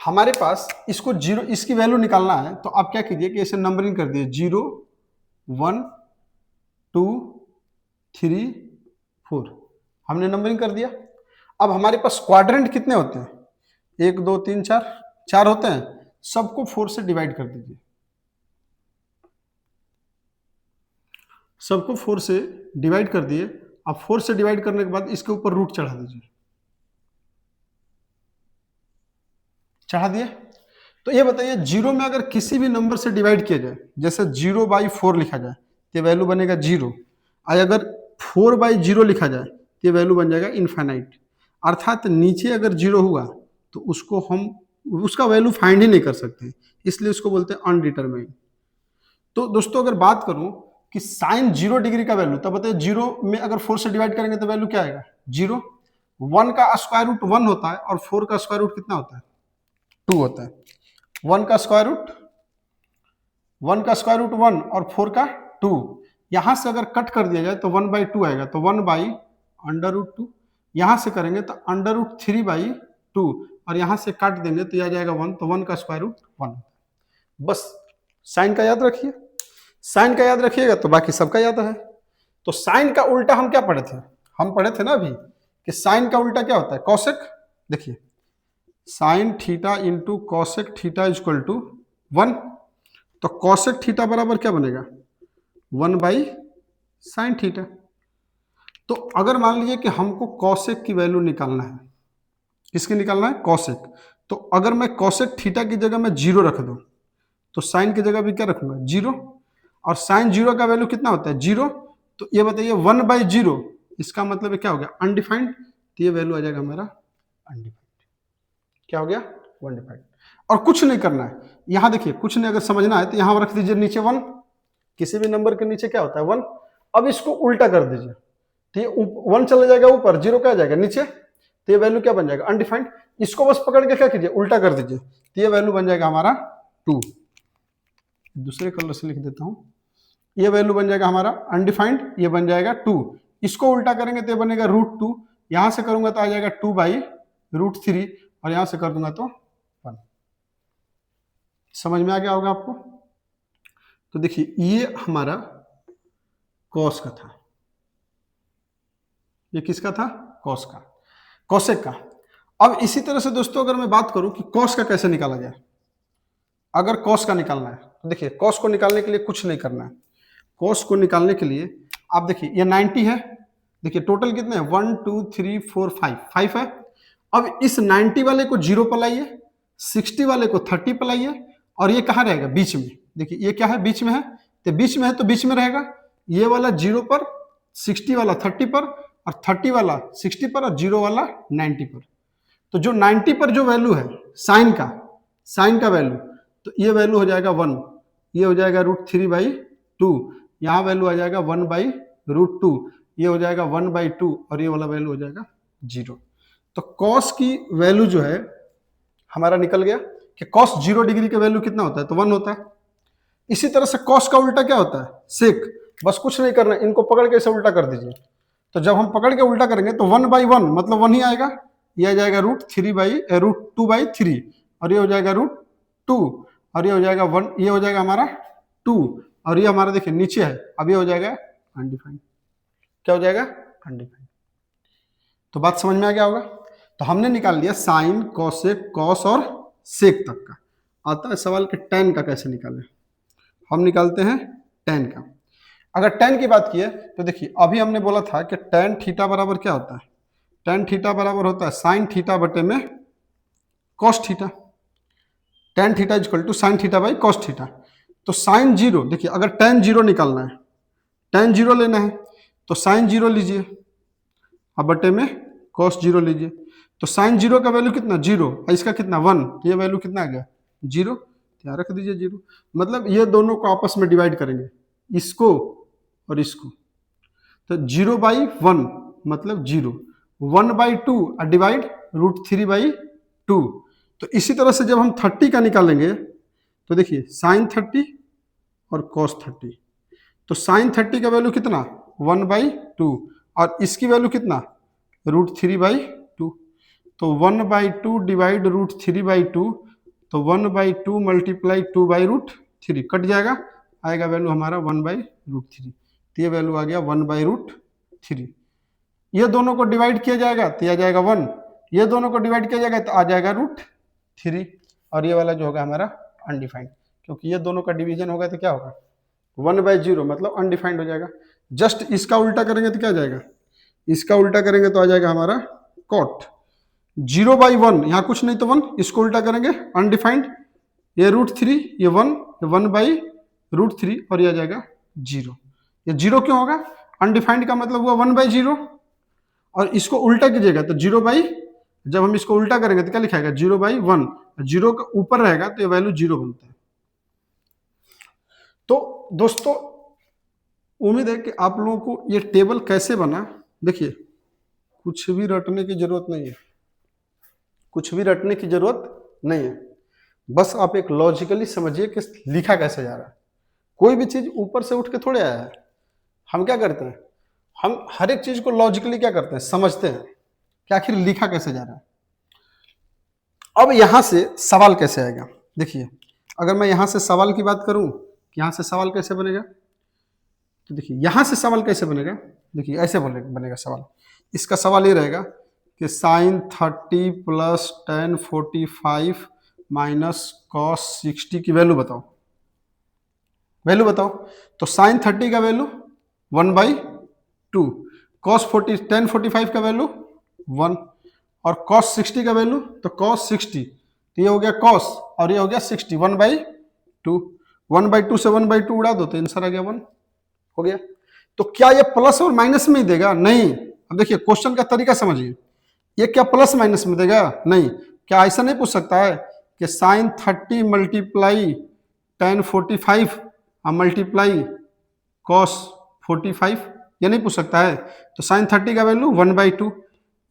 हमारे पास, इसको 0, इसकी वैल्यू निकालना है तो आप क्या कीजिए कि ऐसे नंबरिंग कर दिए 0 1 2 3 4, हमने नंबरिंग कर दिया। अब हमारे पास क्वाड्रेंट कितने होते हैं, 1 2 3 4, 4 होते हैं, सबको 4 से डिवाइड कर दीजिए, सबको 4 से डिवाइड कर दिए। अब 4 से डिवाइड करने के बाद इसके ऊपर रूट चढ़ा दीजिए, चढ़ा दिए। तो ये बताइए जीरो में अगर किसी भी नंबर से डिवाइड किया जाए, जैसे 0/4 लिखा जाए तो ये वैल्यू बनेगा 0, और अगर 4/0 लिखा जाए तो ये वैल्यू बन जाएगा इनफाइनाइट। अर्थात नीचे अगर 0 हुआ तो उसको हम उसका वैल्यू फाइंड ही नहीं कर सकते, इसलिए उसको बोलते हैं अनडिटरमाइंड। तो दोस्तों अगर बात करूं कि साइन 0 डिग्री का वैल्यू, तब बताइए 0 में अगर 4 से डिवाइड करेंगे तो वैल्यू क्या आएगा 0। 1 का स्क्वायर रूट 1 होता है और 4 का स्क्वायर रूट कितना होता है 2 होता है। 1 का स्क्वायर रूट 1 और 4 का 2, यहां से अगर कट कर दिया जाए तो 1/2 आएगा, तो 1/√2। यहां से करेंगे तो √3/2, और यहां से काट देंगे तो यह आ जाएगा 1, तो 1 का स्क्वायर रूट 1। बस साइन का याद रखिए, साइन का याद रखिएगा तो बाकी सबका याद है। तो साइन का उल्टा हम क्या पढ़े थे, हम पढ़े थे ना अभी कि साइन का उल्टा क्या होता है कॉसेक। देखिए sine theta into cosec theta equal to 1, तो कॉसेक थीटा बराबर क्या बनेगा 1/sin थीटा। तो अगर मान लीजिए कि हमको कॉसेक की वैल्यू निकालना है, किसकी निकालना है कॉसेक, तो अगर मैं कॉसेक थीटा की जगह में 0 रख दूं तो साइन की जगह भी क्या रखूंगा 0, और साइन 0 का वैल्यू कितना होता है 0। तो ये बताइए 1/0 इसका मतलब क्या हो गया अनडिफाइंड, तो ये वैल्यू आ जाएगा हमारा अनडिफाइंड। क्या हो गया अनडिफाइंड। और कुछ नहीं करना है, यहां देखिए कुछ नहीं अगर समझना है तो यहां रख दीजिए नीचे 1, किसी भी नंबर के नीचे क्या होता है 1। अब इसको उल्टा कर दीजिए, तो ये 1 चला जाएगा ऊपर, 0 क्या आ जाएगा नीचे, तो ये वैल्यू क्या बन जाएगा अनडिफाइंड। इसको बस पकड़ के क्या कीजिए उल्टा कर दीजिए, तो ये वैल्यू बन जाएगा हमारा 2। दूसरे कलर से लिख देता हूं, ये वैल्यू बन जाएगा हमारा अनडिफाइंड, ये बन जाएगा 2। इसको उल्टा करेंगे तो ये बनेगा √2, यहां से करूंगा तो आ जाएगा 2/√3, और यहां से कर दूंगा तो 1। समझ में आ गया होगा आपको। तो देखिए ये हमारा कॉस का था, ये किसका था कॉस का, कॉसेक का। अब इसी तरह से दोस्तों अगर मैं बात करूं कि कॉस का कैसे निकाला जाए, अगर कॉस का निकालना है तो देखिए कॉस को निकालने के लिए कुछ नहीं करना है। कॉस को निकालने के लिए आप देखिए ये 90 है, देखिए टोटल कितने हैं 1 2 3 4 5 है। अब इस 90 वाले को 0 पर लाइए, 60 वाले को 30 पर लाइए, और ये कहाँ रहेगा बीच में। देखिए ये क्या है बीच में है, तो बीच में है तो बीच में रहेगा। ये वाला 0 पर, 60 वाला 30 पर, और 30 वाला 60 पर, और 0 वाला 90 पर। तो जो 90 पर जो वैल्यू है साइन का वैल्यू, तो ये वैल्यू हो जाएगा 1, ये हो जाएगा √3/2, यहाँ वैल्यू आ जाएगा 1/√2, ये हो जाएगा 1/2, और ये वाला वैल्यू हो जाएगा 0। तो कॉस की वैल्यू जो है हमारा निकल गया कि कॉस 0 डिग्री का वैल्यू कितना होता है तो 1 होता है। इसी तरह से कॉस का उल्टा क्या होता है सेक। बस कुछ नहीं करना, इनको पकड़ के इसे उल्टा कर दीजिए। तो जब हम पकड़ के उल्टा करेंगे तो 1/1 मतलब 1 ही आएगा, ये आ जाएगा √2/3, और ये हो जाएगा √2, और ये हो जाएगा 1, ये हो जाएगा हमारा 2, और ये हमारा देखिए नीचे है, अब ये हो जाएगा अनडिफाइंड। क्या हो जाएगा अनडिफाइंड। तो बात समझ में आ गया होगा। तो हमने निकाल लिया साइन कॉसेक कॉस और सेक तक का। आता है सवाल कि tan का कैसे निकालें। हम निकालते हैं tan का। अगर tan की बात की है तो देखिए अभी हमने बोला था कि tan थीटा बराबर क्या होता है, tan थीटा बराबर होता है साइन थीटा बटे में cos theta. tan theta equal to sine theta by cos theta. तो साइन 0, देखिए अगर tan 0 निकालना है, tan 0 लेना है तो साइन 0 लीजिए, अब बटे में कॉस 0 लीजिए। तो साइन 0 का वैल्यू कितना 0, और इसका कितना 1, ये वैल्यू कितना आ गया 0, यहाँ रख दीजिए 0। मतलब ये दोनों को आपस में डिवाइड करेंगे, इसको और इसको, तो 0/1 मतलब 0, 1/2 और डिवाइड √3/2। तो इसी तरह से जब हम 30 का निकालेंगे तो देखिए साइन 30 और कॉस 30। तो साइन 30 का वैल्यू कितना 1/2, और इसकी वैल्यू कितना √3/2। तो 1/2 डिवाइड √3/2, तो 1/2 मल्टीप्लाई 2/√3 कट जाएगा, आएगा वैल्यू हमारा 1/√3। तो ये वैल्यू आ गया 1/√3। ये दोनों को डिवाइड किया जाएगा तो आ जाएगा 1, ये दोनों को डिवाइड किया जाएगा तो आ जाएगा √3, और ये वाला जो होगा हमारा अनडिफाइंड, क्योंकि ये दोनों का डिवीजन होगा तो क्या होगा 1/0 मतलब अनडिफाइंड हो जाएगा। जस्ट इसका उल्टा करेंगे तो क्या आ जाएगा, इसका उल्टा करेंगे तो आ जाएगा हमारा कॉट। 0/1, यहाँ कुछ नहीं तो 1, इसको उल्टा करेंगे अनडिफाइंड, ये √3, ये 1, ये 1/√3 और ये आ जाएगा 0। ये 0 क्यों होगा? अनडिफाइंड का मतलब हुआ 1/0, और इसको उल्टा कीजिएगा तो जब हम इसको उल्टा करेंगे तो क्या लिखाएगा? 0/1। 0 का ऊपर रहेगा तो ये वैल्यू 0 बनता है। तो दोस्तों उम्मीद है कि आप लोगों को ये टेबल कैसे बना, देखिए कुछ भी रटने की जरूरत नहीं है, कुछ भी रटने की जरूरत नहीं है, बस आप एक लॉजिकली समझिए कि लिखा कैसे जा रहा है। कोई भी चीज ऊपर से उठ के थोड़े आया है। हम क्या करते हैं, हम हर एक चीज को लॉजिकली क्या करते हैं, समझते हैं कि आखिर लिखा कैसे जा रहा है। अब यहां से सवाल कैसे आएगा, देखिए अगर मैं यहां से सवाल की बात करूं कि यहां से सवाल कैसे बनेगा, तो देखिए यहां से सवाल कैसे बनेगा, देखिए ऐसे बनेगा सवाल। इसका सवाल ये रहेगा कि sin 30 + tan 45 - cos 60 की वैल्यू बताओ, वैल्यू बताओ। तो sin 30 का वैल्यू 1/2, tan 45 का वैल्यू 1, और cos 60 का वैल्यू, तो cos 60, तो ये हो गया cos और ये हो गया 60, 1/2, 1/2 से 1/2 उड़ा दो तो आंसर आ गया 1, हो गया। तो क्या ये प्लस और माइनस में ही देगा? नहीं। अब देखिए क्वेश्चन का तरीका समझिए, ये क्या प्लस माइनस में देगा? नहीं। क्या ऐसा नहीं पूछ सकता है कि sin 30 × tan 45 मल्टीप्लाई cos 45, ये नहीं पूछ सकता है। तो sin 30 का वैल्यू 1/2,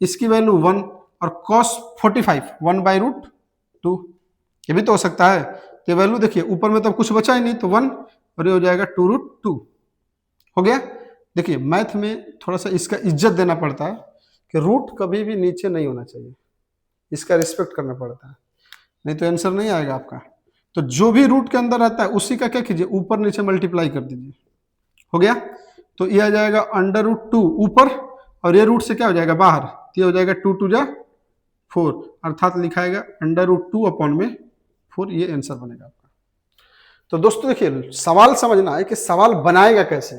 इसकी वैल्यू 1, और cos 45 1/√2, ये भी तो हो सकता है। तो वैल्यू देखिए ऊपर में तो कुछ बचा ही नहीं, तो 1, और ये हो जाएगा 2√2, हो गया। देखिए मैथ में थोड़ा सा इसका इज्जत देना पड़ता है कि रूट कभी भी नीचे नहीं होना चाहिए, इसका रिस्पेक्ट करना पड़ता है, नहीं तो आंसर नहीं आएगा आपका। तो जो भी रूट के अंदर रहता है उसी का क्या कीजिए, ऊपर नीचे मल्टीप्लाई कर दीजिए, हो गया। तो ये आ जाएगा √2 ऊपर, और ये रूट से क्या हो जाएगा बाहर, तो ये हो जाएगा 2 × 2 = 4, अर्थात लिखाएगा √2/4, ये आंसर बनेगा आपका। तो दोस्तों देखिए सवाल समझना है कि सवाल बनाएगा कैसे,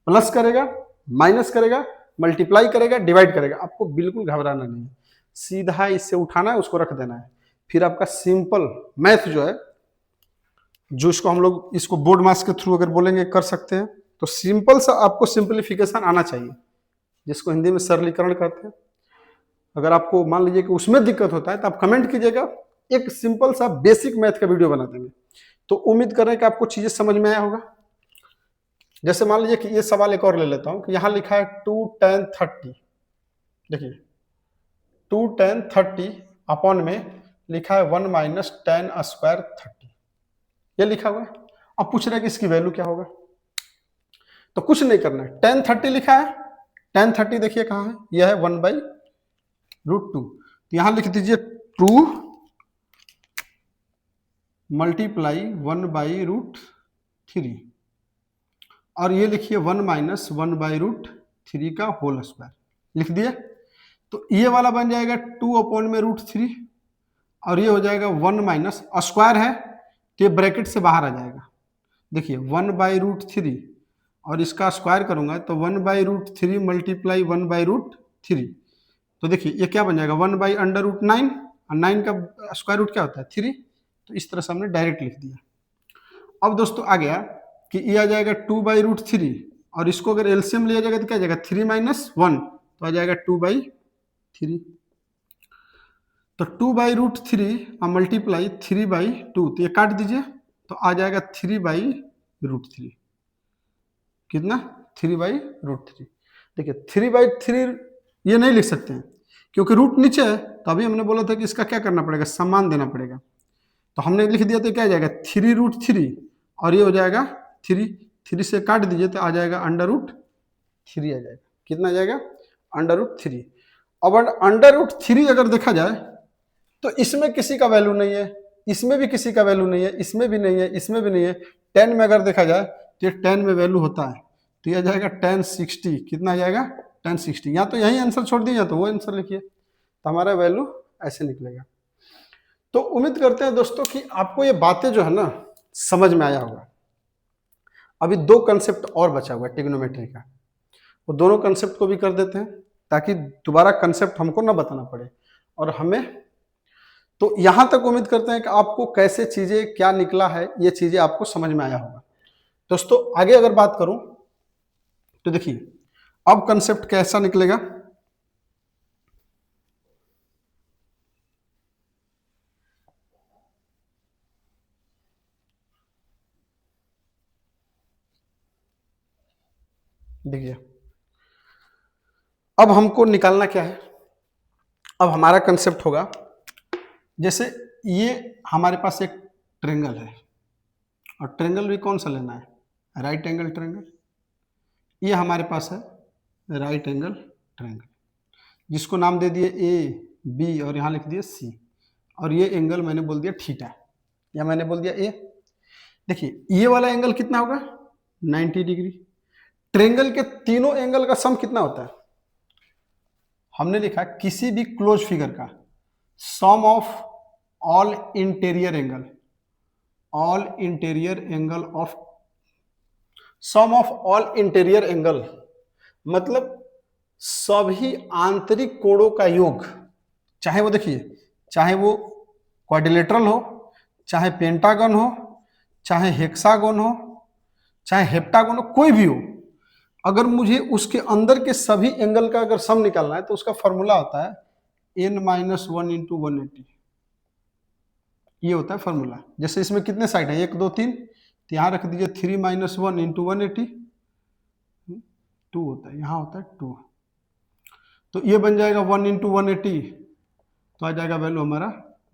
प्लस करेगा, माइनस करेगा, मल्टीप्लाई करेगा, डिवाइड करेगा। आपको बिल्कुल घबराना नहीं है, सीधा इससे उठाना है, उसको रख देना है। फिर आपका सिंपल मैथ जो है, जो इसको हम लोग इसको बोर्ड मास के थ्रू अगर बोलेंगे कर सकते हैं, तो सिंपल सा आपको सिंपलीफिकेशन आना चाहिए, जिसको हिंदी में सरलीकरण कहते हैं। अगर आपको मान लीजिए कि उसमें दिक्कत होता है तो आप कमेंट कीजिएगा, एक सिंपल सा बेसिक मैथ का वीडियो बना देंगे। तो उम्मीद कर रहे हैं कि आपको चीजें समझ में आया होगा। जैसे मान लीजिए कि ये सवाल एक और ले लेता हूं कि यहां लिखा है 2 tan 30, देखिए 2 tan 30 अपॉन में लिखा है 1 - tan² 30, ये लिखा हुआ है। अब पूछ रहे हैं कि इसकी वैल्यू क्या होगा, तो कुछ नहीं करना है, tan 30 लिखा है, tan 30 देखिए कहाँ है, यह है 1/√2, तो यहां लिख दीजिए 2 × 1/√3, और ये लिखिए 1 - 1/√3 का होल स्क्वायर, लिख दिए। तो ये वाला बन जाएगा 2/√3, और ये हो जाएगा 1 - स्क्वायर है तो ये ब्रैकेट से बाहर आ जाएगा। देखिए 1/√3 और इसका स्क्वायर करूंगा तो 1/√3 × 1/√3, तो देखिए ये क्या बन जाएगा 1/√9, और 9 का स्क्वायर रूट क्या होता है 3, तो इस तरह से हमने डायरेक्ट लिख दिया। अब दोस्तों आ गया कि ये आ जाएगा 2/√3, और इसको अगर एलसीएम लिया जाएगा तो क्या आ जाएगा 3 - 1, तो आ जाएगा 2/3, तो 2/√3 मल्टीप्लाई 3/2, तो ये काट दीजिए तो आ जाएगा 3/√3, कितना 3/√3। देखिए 3/3 ये नहीं लिख सकते हैं क्योंकि रूट नीचे है, तो अभी हमने बोला था कि इसका क्या करना पड़ेगा, सम्मान देना पड़ेगा, तो हमने लिख दिया तो क्या आ जाएगा 3√3, और ये हो जाएगा 3 से काट दीजिए तो आ जाएगा √3 आ जाएगा, कितना आ जाएगा √3। अब √3 अगर देखा जाए तो इसमें किसी का वैल्यू नहीं है, इसमें भी किसी का वैल्यू नहीं है, इसमें भी नहीं है, इसमें भी नहीं है। 10 में अगर देखा जाए तो ये 10 में वैल्यू होता है, तो यह जाएगा tan 60, कितना आ जाएगा tan 60, या तो यही आंसर छोड़ दिए या तो वो आंसर लिखिए, तो हमारा वैल्यू ऐसे निकलेगा। तो उम्मीद करते हैं दोस्तों कि आपको ये बातें जो है ना समझ में आया होगा। अभी 2 कंसेप्ट और बचा हुआ है ट्रिग्नोमेट्री का, वो दोनों कंसेप्ट को भी कर देते हैं ताकि दोबारा कंसेप्ट हमको ना बताना पड़े, और हमें तो यहां तक उम्मीद करते हैं कि आपको कैसे चीजें क्या निकला है ये चीजें आपको समझ में आया होगा। दोस्तों आगे अगर बात करूं तो देखिए अब कंसेप्ट कैसा निकलेगा। देखिए अब हमको निकालना क्या है। अब हमारा कंसेप्ट होगा जैसे ये हमारे पास एक ट्रेंगल है और ट्रेंगल भी कौन सा लेना है, राइट एंगल ट्रेंगल। ये हमारे पास है राइट एंगल ट्रेंगल जिसको नाम दे दिए ए बी और यहाँ लिख दिए सी, और ये एंगल मैंने बोल दिया थीटा या मैंने बोल दिया ए। देखिए ये वाला एंगल कितना होगा 90 डिग्री। ट्रेंगल के तीनों एंगल का सम कितना होता है, हमने लिखा किसी भी क्लोज फिगर का sum of all interior angle, all interior angle of sum of all interior angle मतलब सभी आंतरिक कोणों का योग, चाहे वो देखिए चाहे वो क्वाड्रिलेटरल हो, चाहे पेंटागन हो, चाहे हेक्सागन हो, चाहे हेप्टागन हो, कोई भी हो, अगर मुझे उसके अंदर के सभी एंगल का अगर सम निकालना है तो उसका फॉर्मूला होता है n-1 इंटू 180। ये होता है फॉर्मूला। जैसे इसमें कितने साइड है 1 2 3, तो यहाँ रख दीजिए 3-1 इंटू 180, 2 होता है, यहाँ होता है 2, तो ये बन जाएगा 1 इंटू 180, तो आ जाएगा वैल्यू हमारा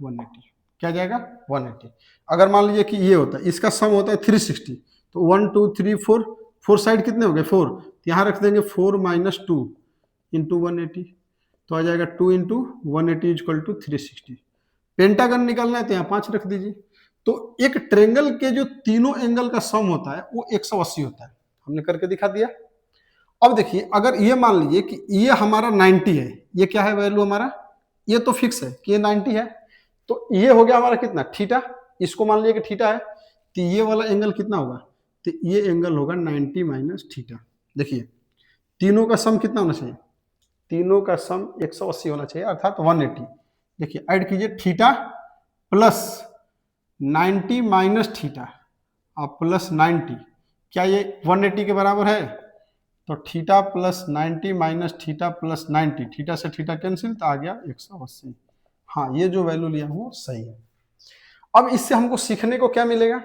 180। क्या जाएगा 180। अगर मान लीजिए कि ये होता है इसका सम होता है 360, तो 1 2 3 4, 4 साइड कितने हो गए 4, तो यहाँ रख देंगे 4 माइनस 2 इंटू 180, तो आ जाएगा 2 इंटू 180 इक्वल टू 360। पेंटागन निकालना है तो यहाँ 5 रख दीजिए। तो एक ट्रेंगल के जो तीनों एंगल का सम होता है वो 180 होता है, हमने करके दिखा दिया। अब देखिए अगर ये मान लीजिए कि ये हमारा 90 है, ये क्या है वैल्यू हमारा, ये तो फिक्स है कि ये 90 है, तो ये हो गया हमारा कितना थीटा, इसको मान लीजिए कि थीटा है, तो ये वाला एंगल कितना होगा, तो ये एंगल होगा 90 माइनस थीटा। देखिए तीनों का सम कितना होना चाहिए, तीनों का सम 180 होना चाहिए अर्थात 180। देखिए ऐड कीजिए थीटा प्लस 90 माइनस थीटा और प्लस 90, क्या ये 180 के बराबर है, तो theta plus 90 minus theta plus 90, theta से थीटा कैंसिल, तो आ गया 180। हाँ ये जो वैल्यू लिया हूँ सही है। अब इससे हमको सीखने को क्या मिलेगा,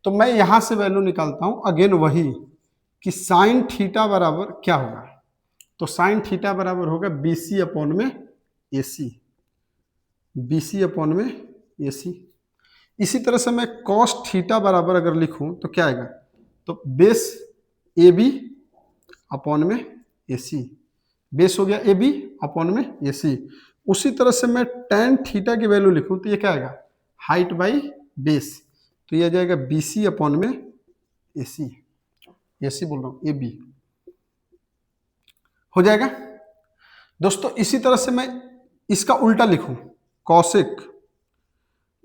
तो मैं यहां से वैल्यू निकालता हूं अगेन वही कि साइन थीटा बराबर क्या होगा, तो साइन थीटा बराबर होगा BC अपॉन में AC, BC अपॉन में AC। इसी तरह से मैं कॉस थीटा बराबर अगर लिखूं तो क्या आएगा, तो बेस AB अपॉन में AC, बेस हो गया AB अपॉन में AC। उसी तरह से मैं tan थीटा की वैल्यू लिखूं तो ये क्या आएगा, हाइट बाई बेस, तो ये आ जाएगा BC अपॉन में AC, AC बोल रहा हूं AB हो जाएगा। दोस्तों इसी तरह से मैं इसका उल्टा लिखूं कॉसेक,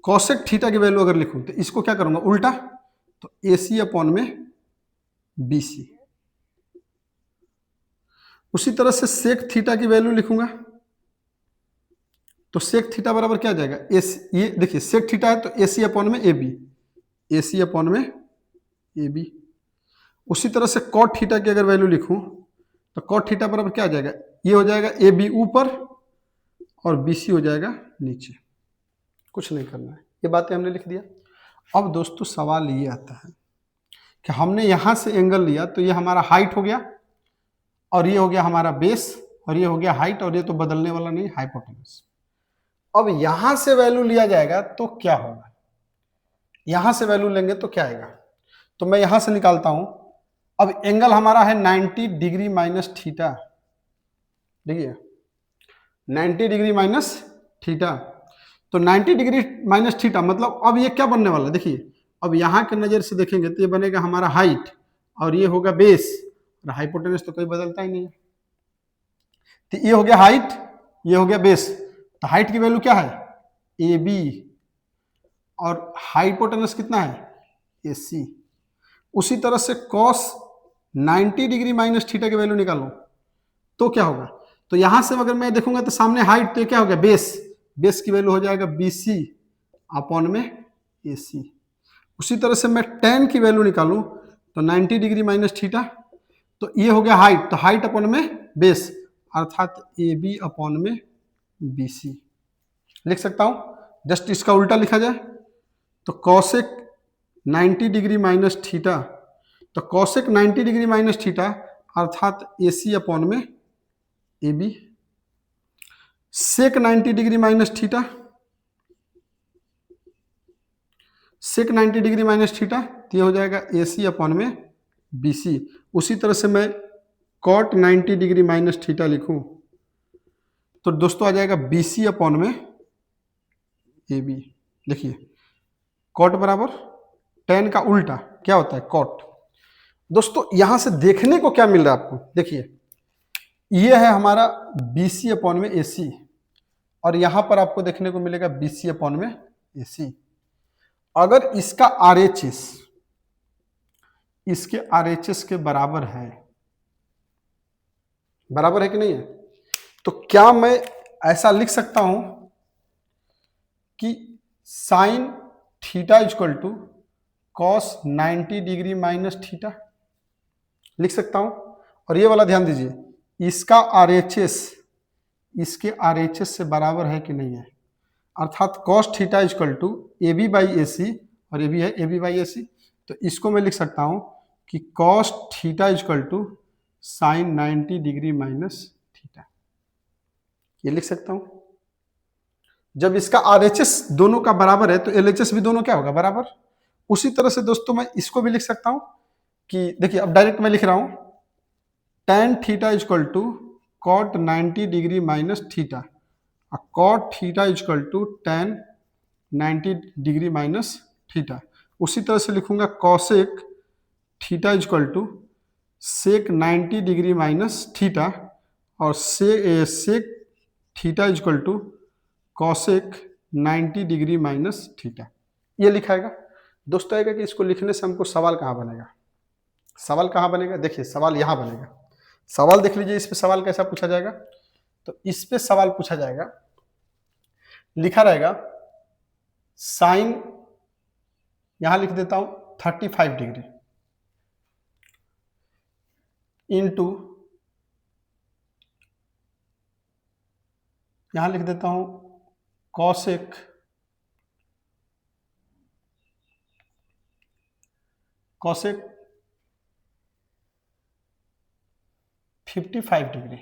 कॉसेक थीटा की वैल्यू अगर लिखूं तो इसको क्या करूंगा उल्टा, तो AC अपॉन में BC। उसी तरह से सेक थीटा की वैल्यू लिखूंगा, तो सेक थीटा बराबर क्या आ जाएगा एस, ये देखिए सेक थीटा है तो AC अपॉन में AB, AC अपॉन में AB। उसी तरह से कॉट थीटा की अगर वैल्यू लिखूं तो कॉट थीटा बराबर क्या आ जाएगा, ये हो जाएगा AB ऊपर और BC हो जाएगा नीचे। कुछ नहीं करना है, ये बातें हमने लिख दिया। अब दोस्तों सवाल ये आता है कि हमने यहां से एंगल लिया तो ये हमारा हाइट हो गया और ये हो गया हमारा बेस और ये हो गया हाइट, और ये तो बदलने वाला नहीं हाइपोटेनस। अब यहां से वैल्यू लिया जाएगा तो क्या होगा, यहां से वैल्यू लेंगे तो क्या आएगा, तो मैं यहां से निकालता हूं। अब एंगल हमारा है 90 डिग्री माइनस थीटा, देखिए 90 डिग्री माइनस थीटा, तो 90 डिग्री माइनस थीटा मतलब अब ये क्या बनने वाला है, देखिए अब यहां के नजर से देखेंगे तो ये बनेगा हमारा हाइट और ये होगा बेस, और हाइपोटेनस तो कोई बदलता ही नहीं है, तो ये हो गया हाइट, ये हो गया बेस, तो हाइट की वैल्यू क्या है AB और हाइपोटेनस कितना है AC। उसी तरह से cos 90 डिग्री माइनस थीटा की वैल्यू निकालो तो क्या होगा, तो यहां से अगर मैं देखूंगा तो सामने हाइट, तो ये क्या हो गया, बेस, बेस की वैल्यू हो जाएगा BC अपॉन में AC। उसी तरह से मैं tan की वैल्यू निकालूं तो 90 डिग्री माइनस थीटा, तो ये हो गया हाइट, तो हाइट अपॉन में बेस अर्थात AB अपॉन में BC लिख सकता हूं। जस्ट इसका उल्टा लिखा जाए तो कॉसेक 90 डिग्री माइनस थीटा, तो कॉसेक 90 डिग्री माइनस थीटा अर्थात AC अपॉन में AB। सेक 90 डिग्री माइनस थीटा, सेक 90 डिग्री माइनस थीटा, तो ये हो जाएगा AC अपॉन में BC। उसी तरह से मैं कॉट 90 डिग्री माइनस थीटा लिखूं तो दोस्तों आ जाएगा BC अपॉन में AB। देखिए कॉट बराबर tan का उल्टा क्या होता है, कॉट। दोस्तों यहां से देखने को क्या मिल रहा है आपको, देखिए ये है हमारा BC अपॉन में AC, और यहां पर आपको देखने को मिलेगा BC अपॉन में AC। अगर इसका RHS इसके RHS के बराबर है, बराबर है कि नहीं है, तो क्या मैं ऐसा लिख सकता हूं कि sine theta equal to cos 90 degree minus theta लिख सकता हूं। और ये वाला ध्यान दीजिए, इसका RHS इसके RHS से बराबर है कि नहीं है, अर्थात cos theta equal to AB by AC, और ये भी है AB बाई AC, तो इसको मैं लिख सकता हूं कि cos theta equal to sine 90 degree minus theta, ये लिख सकता हूं। जब इसका RHS दोनों का बराबर है तो LHS भी दोनों क्या होगा, बराबर। उसी तरह से दोस्तों मैं इसको भी लिख सकता हूं कि देखिए अब डायरेक्ट मैं लिख रहा हूं tan theta equal to cot 90 degree minus theta, cot theta equal to tan 90 degree minus theta. उसी तरह से लिखूंगा cosec theta equal to sec 90 degree minus theta, और sec theta equal to cosec 90 degree minus theta, ये लिखाएगा। दोस्तों आएगा कि इसको लिखने से हमको सवाल कहाँ बनेगा, सवाल कहाँ बनेगा, देखिए सवाल यहाँ बनेगा। सवाल देख लीजिए, इस पे सवाल कैसा पूछा जाएगा, तो इस पे सवाल पूछा जाएगा, लिखा रहेगा साइन, यहां लिख देता हूं 35 डिग्री इंटू, यहां लिख देता हूं कॉसेक 55 डिग्री,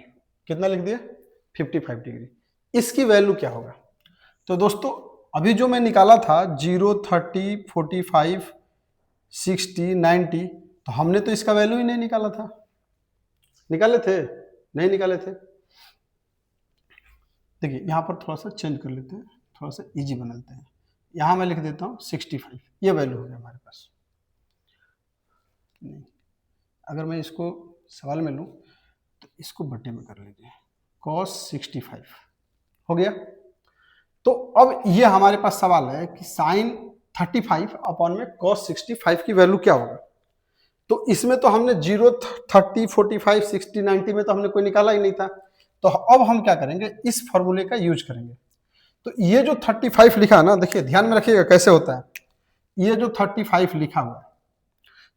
कितना लिख दिया 55 डिग्री। इसकी वैल्यू क्या होगा, तो दोस्तों अभी जो मैं निकाला था 0, 30, 45, 60, 90, तो हमने तो इसका वैल्यू ही नहीं निकाला था, निकाले थे, नहीं निकाले थे। देखिए यहां पर थोड़ा सा चेंज कर लेते हैं, थोड़ा सा इजी बना लेते हैं। यहां मैं लिख देता हूं 65, ये वैल्यू हो गया हमारे पास। नहीं, अगर मैं इसको सवाल में लूं तो इसको बट्टे में कर लीजिए, cos 65 हो गया। तो अब ये हमारे पास सवाल है कि साइन 35 अपॉन में cos 65 की वैल्यू क्या होगा। तो इसमें तो हमने 0, 30, 45, 60, 90 में तो हमने कोई निकाला ही नहीं था, तो अब हम क्या करेंगे, इस फॉर्मूले का यूज करेंगे। तो ये जो 35 लिखा है ना, देखिए ध्यान में रखिएगा कैसे होता है, ये जो 35 लिखा हुआ है,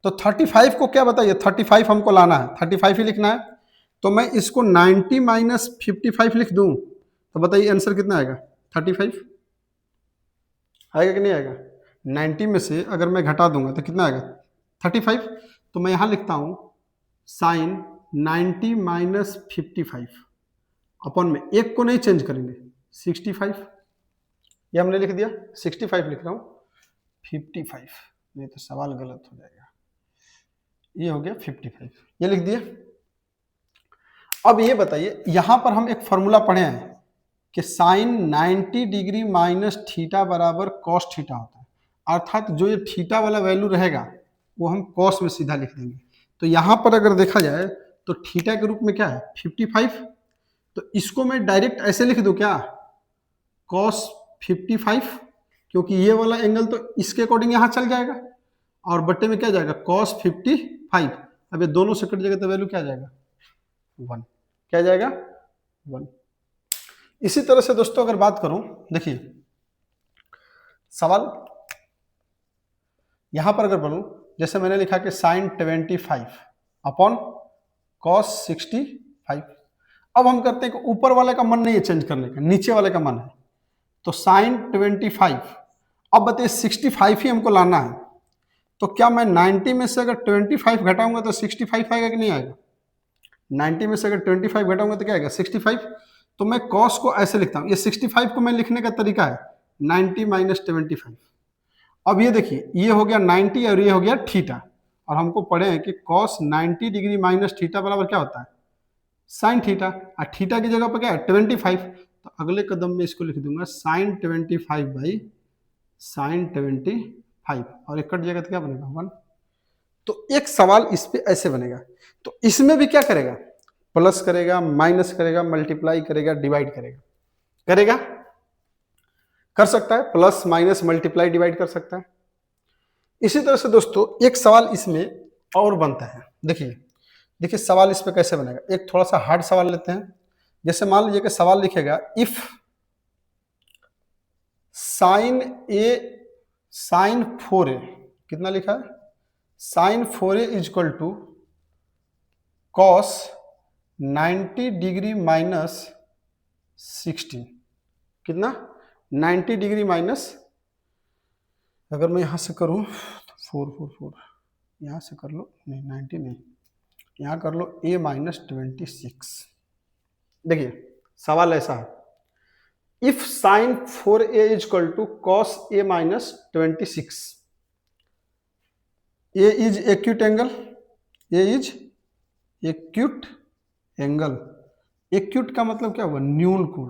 तो 35 को क्या बताइए, 35 हमको लाना है, 35 ही लिखना है। तो मैं इसको 90 माइनस 55 लिख दूं तो बताइए आंसर कितना आएगा, 35 आएगा कि नहीं आएगा। 90 में से अगर मैं घटा दूंगा तो कितना आएगा, 35। तो मैं यहां लिखता हूं साइन 90 माइनस 55 अपॉन में, एक को नहीं चेंज करेंगे, 65, ये हमने लिख दिया, 65 लिख रहा हूं, 55 नहीं तो सवाल गलत हो जाएगा, ये हो गया 55, ये लिख दिया। अब ये बताइए, यहां पर हम एक फॉर्मूला पढ़े हैं कि साइन 90 डिग्री माइनस थीटा बराबर कॉस थीटा होता है, अर्थात जो ये थीटा वाला वैल्यू रहेगा वो हम कॉस में सीधा लिख देंगे। तो यहां पर अगर देखा जाए तो थीटा के रूप में क्या है 55, तो इसको मैं डायरेक्ट ऐसे लिख दूं क्या, कॉस 55, क्योंकि ये वाला एंगल तो इसके अकॉर्डिंग यहां चल जाएगा, और बट्टे में क्या जाएगा कॉस 55। अब ये दोनों से कट जाएगा तो वैल्यू क्या जाएगा 1, क्या जाएगा 1। इसी तरह से दोस्तों अगर बात करूं, देखिए सवाल यहां पर अगर बोलूं, जैसे मैंने लिखा कि साइन 25 अपॉन कॉस 65। अब हम करते हैं कि ऊपर वाले का मन नहीं है चेंज करने का, नीचे वाले का मन है। तो साइन 25, अब बताइए 65 ही हमको लाना है, तो क्या मैं 90 में से अगर 25 घटाऊंगा तो 65 आएगा कि नहीं आएगा? 90 में से अगर 25 घटाऊंगा तो क्या आएगा? 65। तो मैं कॉस को ऐसे लिखता हूं, ये 65 को मैं लिखने का तरीका है 90 माइनस 25। अब ये देखिए, ये हो गया 90 और ये हो गया थीटा, और हमको पढ़े हैं कि कॉस 90 डिग्री माइनस थीटा बराबर क्या होता है? Sine theta. और थीटा की जगह पर क्या है? 25। तो अगले कदम में इसको लिख दूंगा साइन 25 बाई साइन 25, और एक कट जाएगा तो क्या बनेगा? 1। तो एक सवाल इस पे ऐसे बनेगा। तो इसमें भी क्या करेगा? प्लस करेगा, माइनस करेगा, मल्टीप्लाई करेगा, डिवाइड करेगा। करेगा, कर सकता है, प्लस माइनस मल्टीप्लाई डिवाइड कर सकता है। इसी तरह से दोस्तों एक सवाल इसमें और बनता है। देखिए देखिए सवाल इस पे कैसे बनेगा। एक थोड़ा सा हार्ड सवाल लेते हैं। जैसे मान लीजिए कि सवाल लिखेगा if sign A sign 4a, कितना लिखा है? Sine 4a is equal to cos 90 degree minus 16। कितना? 90 डिग्री माइनस, अगर मैं यहां से करूं तो 4 यहां से कर लो, नहीं 90 नहीं, यहां कर लो a माइनस 26। देखिए सवाल ऐसा है, if sine 4a is equal to cos a minus 26, a is acute angle, a is acute angle. Acute का मतलब क्या हुआ? न्यून कोण।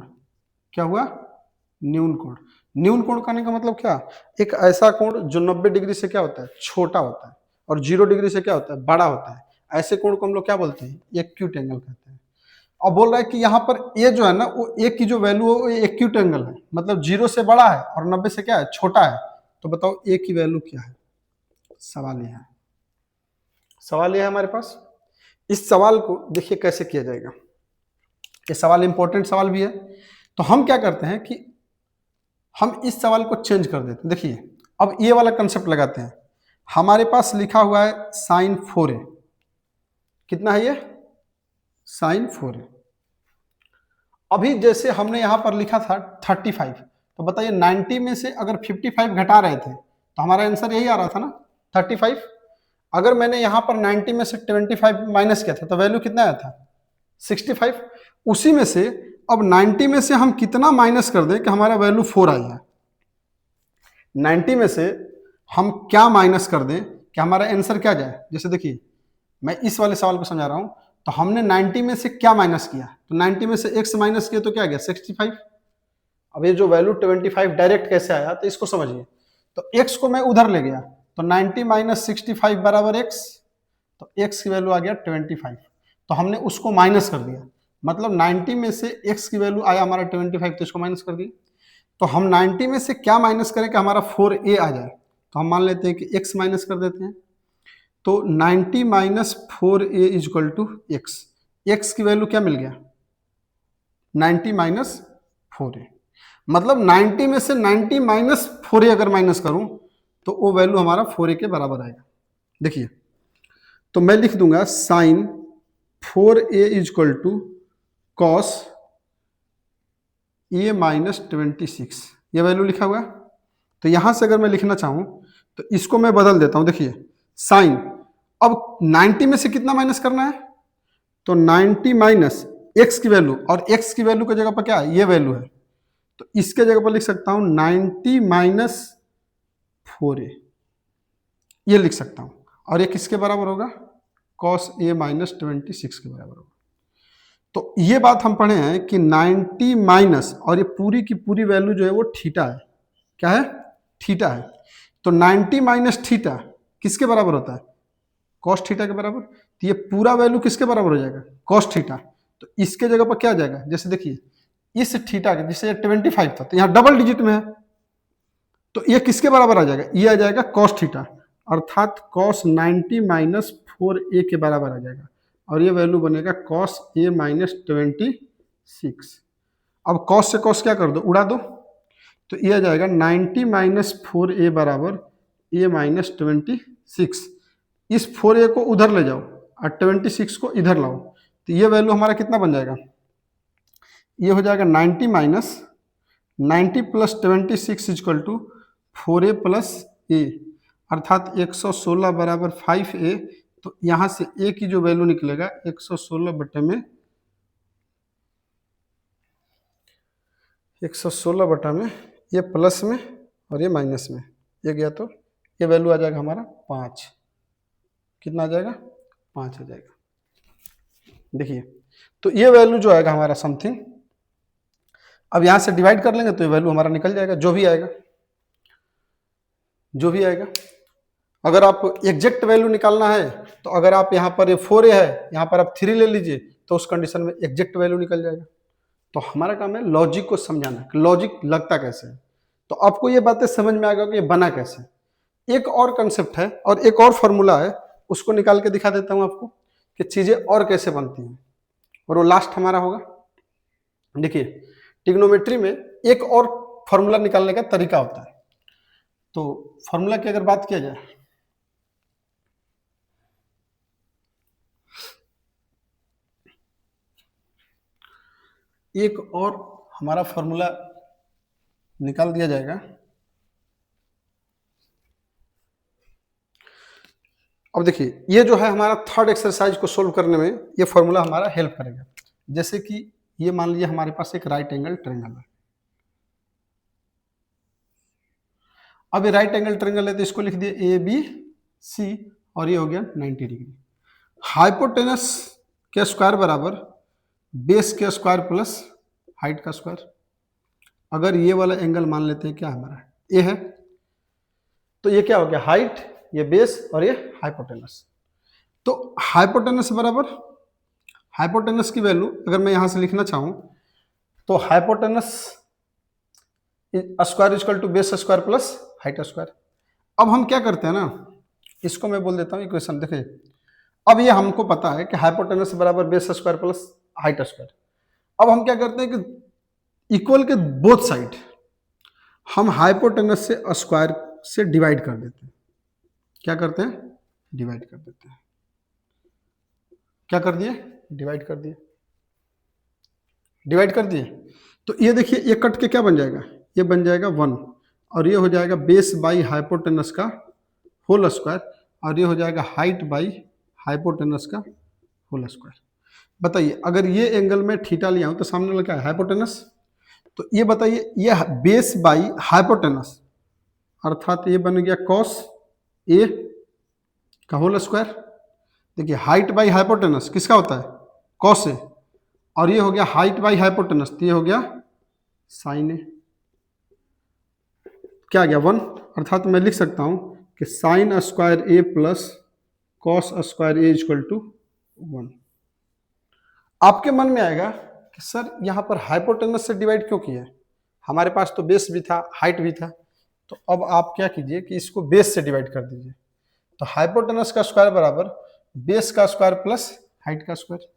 क्या हुआ? न्यून कोण। न्यून कोण कहने का मतलब क्या? एक ऐसा कोण जो 90 डिग्री से क्या होता है? छोटा होता है, और 0 डिग्री से क्या होता है? बड़ा होता है। ऐसे कोण को हम लोग क्या बोलते हैं? एक्यूट एंगल कहते हैं। अब बोल रहा है कि यहाँ पर ए जो है ना, वो ए की जो वैल्यू है वो एक्यूट एंगल है, मतलब 0 से बड़ा है और 90 से क्या है? छोटा है। तो बताओ ए की वैल्यू क्या है? सवाल यह है, सवाल यह है हमारे पास। इस सवाल को देखिए कैसे किया जाएगा। ये सवाल इंपॉर्टेंट सवाल भी है। तो हम क्या करते हैं कि हम इस सवाल को चेंज कर देते हैं। देखिए अब ये वाला कंसेप्ट लगाते हैं। हमारे पास लिखा हुआ है साइन 4a, कितना है ये? Sign 4a। अभी जैसे हमने यहां पर लिखा था 35, तो बताइए 90 में से अगर 55 घटा रहे थे तो हमारा आंसर यही आ रहा था ना, 35। अगर मैंने यहां पर 90 में से 25 माइनस किया था तो वैल्यू कितना आया था? 65। उसी में से अब 90 में से हम कितना माइनस कर दें कि हमारा वैल्यू 4 आई है? 90 में से हम क्या माइनस कर दें कि हमारा आंसर क्या जाए? जैसे देखिए मैं इस वाले सवाल को समझा रहा हूं, तो हमने 90 में से क्या माइनस किया? तो 90 में से x माइनस किया तो क्या गया? 65। अब ये जो वैल्यू 25 डायरेक्ट कैसे आया तो इसको समझिए। तो x को मैं उधर ले गया, तो 90 माइनस 65 बराबर x, तो x की वैल्यू आ गया 25। तो हमने उसको माइनस कर दिया, मतलब 90 में से x की वैल्यू आया हमारा 25, तो इसको माइनस कर दिया। तो हम 90 में से क्या माइनस करें कि हमारा 4a आ जाए? तो हम मान लेते हैं कि x माइनस कर देते हैं। तो 90 minus 4a is equal to X. X की वैल्यू क्या मिल गया? 90 माइनस 4a। मतलब 90 में से 90 माइनस 4a अगर माइनस करूं तो वो वैल्यू हमारा 4a के बराबर आएगा। देखिए तो मैं लिख दूंगा sine 4a is equal to cos a minus 26, ये वैल्यू लिखा हुआ है। तो यहां से अगर मैं लिखना चाहूं तो इसको मैं बदल देता हूं। देखिए साइन, अब 90 में से कितना माइनस करना है? तो 90 माइनस x की वैल्यू, और x की वैल्यू की जगह पर क्या है? ये वैल्यू है, तो इसके जगह पर लिख सकता हूं 90 माइनस 4a, ये लिख सकता हूं। और ये किसके बराबर होगा? cos a माइनस 26 के बराबर होगा। तो ये बात हम पढ़े हैं कि 90 माइनस, और ये पूरी की पूरी वैल्यू जो है वो थीटा है। क्या है? थीटा है। तो 90 माइनस थीटा किसके बराबर होता है? कॉस थीटा के बराबर। तो ये पूरा वैल्यू किसके बराबर हो जाएगा? Cos theta. तो इसके जगह पर क्या आ जाएगा? जैसे देखिए इस थीटा के, जैसे 25 था तो यहाँ डबल डिजिट में है, तो ये किसके बराबर आ जाएगा? ये आ जाएगा कॉस थीटा, अर्थात कॉस 90 माइनस 4a के बराबर आ जाएगा, और ये वैल्यू बनेगा कॉस a माइनस 26। 6। अब कॉस से कॉस क्या कर दो, उड़ा दो, तो ये आ जाएगा 90 माइनस 4a बराबर a माइनस 26। इस 4a को उधर ले जाओ और 26 को इधर लाओ, तो ये वैल्यू हमारा कितना बन जाएगा, ये हो जाएगा 90 minus 90 plus 26 is equal to 4a plus a, अर्थात 116 बराबर 5a। तो यहाँ से a की जो वैल्यू निकलेगा 116 बटे में 116 बटा में ये प्लस में और ये माइनस में, ये गया तो ये वैल्यू आ जाएगा हमारा 5। कितना आ जाएगा, 5 आ जाएगा। देखिए तो ये वैल्यू जो आएगा हमारा समथिंग, अब यहाँ से डिवाइड कर लेंगे तो ये वैल्यू हमारा निकल जाएगा, जो भी आएगा जो भी आएगा। अगर आप एग्जैक्ट वैल्यू निकालना है तो अगर आप यहाँ पर ये 4a है, यहाँ पर आप 3 ले लीजिए, तो उस कंडीशन में एग्जैक्ट वैल्यू निकल जाएगा। तो हमारा काम है लॉजिक को समझाना, लॉजिक लगता कैसे है। तो आपको ये बातें समझ में आएगा कि ये बना कैसे। एक और कंसेप्ट है और एक और फॉर्मूला है, उसको निकाल के दिखा देता हूँ आपको कि चीजें और कैसे बनती हैं, और वो लास्ट हमारा होगा। देखिए ट्रिग्नोमेट्री में एक और फॉर्मूला निकालने का तरीका होता है। तो फॉर्मूला की अगर बात किया जाए, एक और हमारा फॉर्मूला निकाल दिया जाएगा। अब देखिए ये जो है हमारा थर्ड एक्सरसाइज को सोल्व करने में ये फॉर्मूला हमारा हेल्प करेगा। जैसे कि ये मान लीजिए हमारे पास एक राइट एंगल ट्रायंगल है। अब ये राइट एंगल ट्रायंगल है तो इसको लिख दिए ए बी सी, और ये हो गया 90 डिग्री। हाइपोटेनस के स्क्वायर बराबर बेस के स्क्वायर प्लस हाइट का स्क्वायर। अगर ये वाला एंगल मान लेते हैं क्या हमारा ए है, तो ये क्या हो गया, हाइट, ये बेस और ये हाइपोटेनस। तो हाइपोटेनस बराबर, हाइपोटेनस की वैल्यू अगर मैं यहां से लिखना चाहूं तो hypotenuse square equal to base square plus height square. अब हम क्या करते हैं ना, इसको मैं बोल देता हूँ इक्वेशन। देखिए अब ये हमको पता है कि हाइपोटेनस बराबर base square plus height square. अब हम क्या करते हैं कि इक्वल के बोथ साइड हम हाइपोटेनस से स्क्वायर से डिवाइड कर देते हैं। क्या करते हैं, डिवाइड कर देते हैं। क्या कर दिए, डिवाइड कर दिए, डिवाइड कर दिए। तो ये देखिए ये कट के क्या बन जाएगा, ये बन जाएगा 1, और ये हो जाएगा बेस बाई हाइपोटेनस का होल स्क्वायर, और ये हो जाएगा हाइट बाई हाइपोटेनस का होल स्क्वायर। बताइए अगर ये एंगल में थीटा लिया हूं तो सामने वाला क्या है, हाइपोटेनस। तो ये बताइए ये बेस बाई हाइपोटेनस, अर्थात ये बन गया कॉस ए का होल स्क्वायर। देखिए हाइट बाई हाइपोटेनस किसका होता है, कॉस ए, और ये हो गया हाइट बाई हाइपोटेनस, तो ये हो गया साइन ए। क्या आ गया 1, अर्थात मैं लिख सकता हूं कि sine square A plus cos square A equal to 1। आपके मन में आएगा कि सर यहाँ पर हाइपोटेनस से डिवाइड क्यों किया है, हमारे पास तो बेस भी था हाइट भी था। तो अब आप क्या कीजिए कि इसको बेस से डिवाइड कर दीजिए। तो हाइपोटेनस का स्क्वायर बराबर बेस का स्क्वायर प्लस हाइट का स्क्वायर।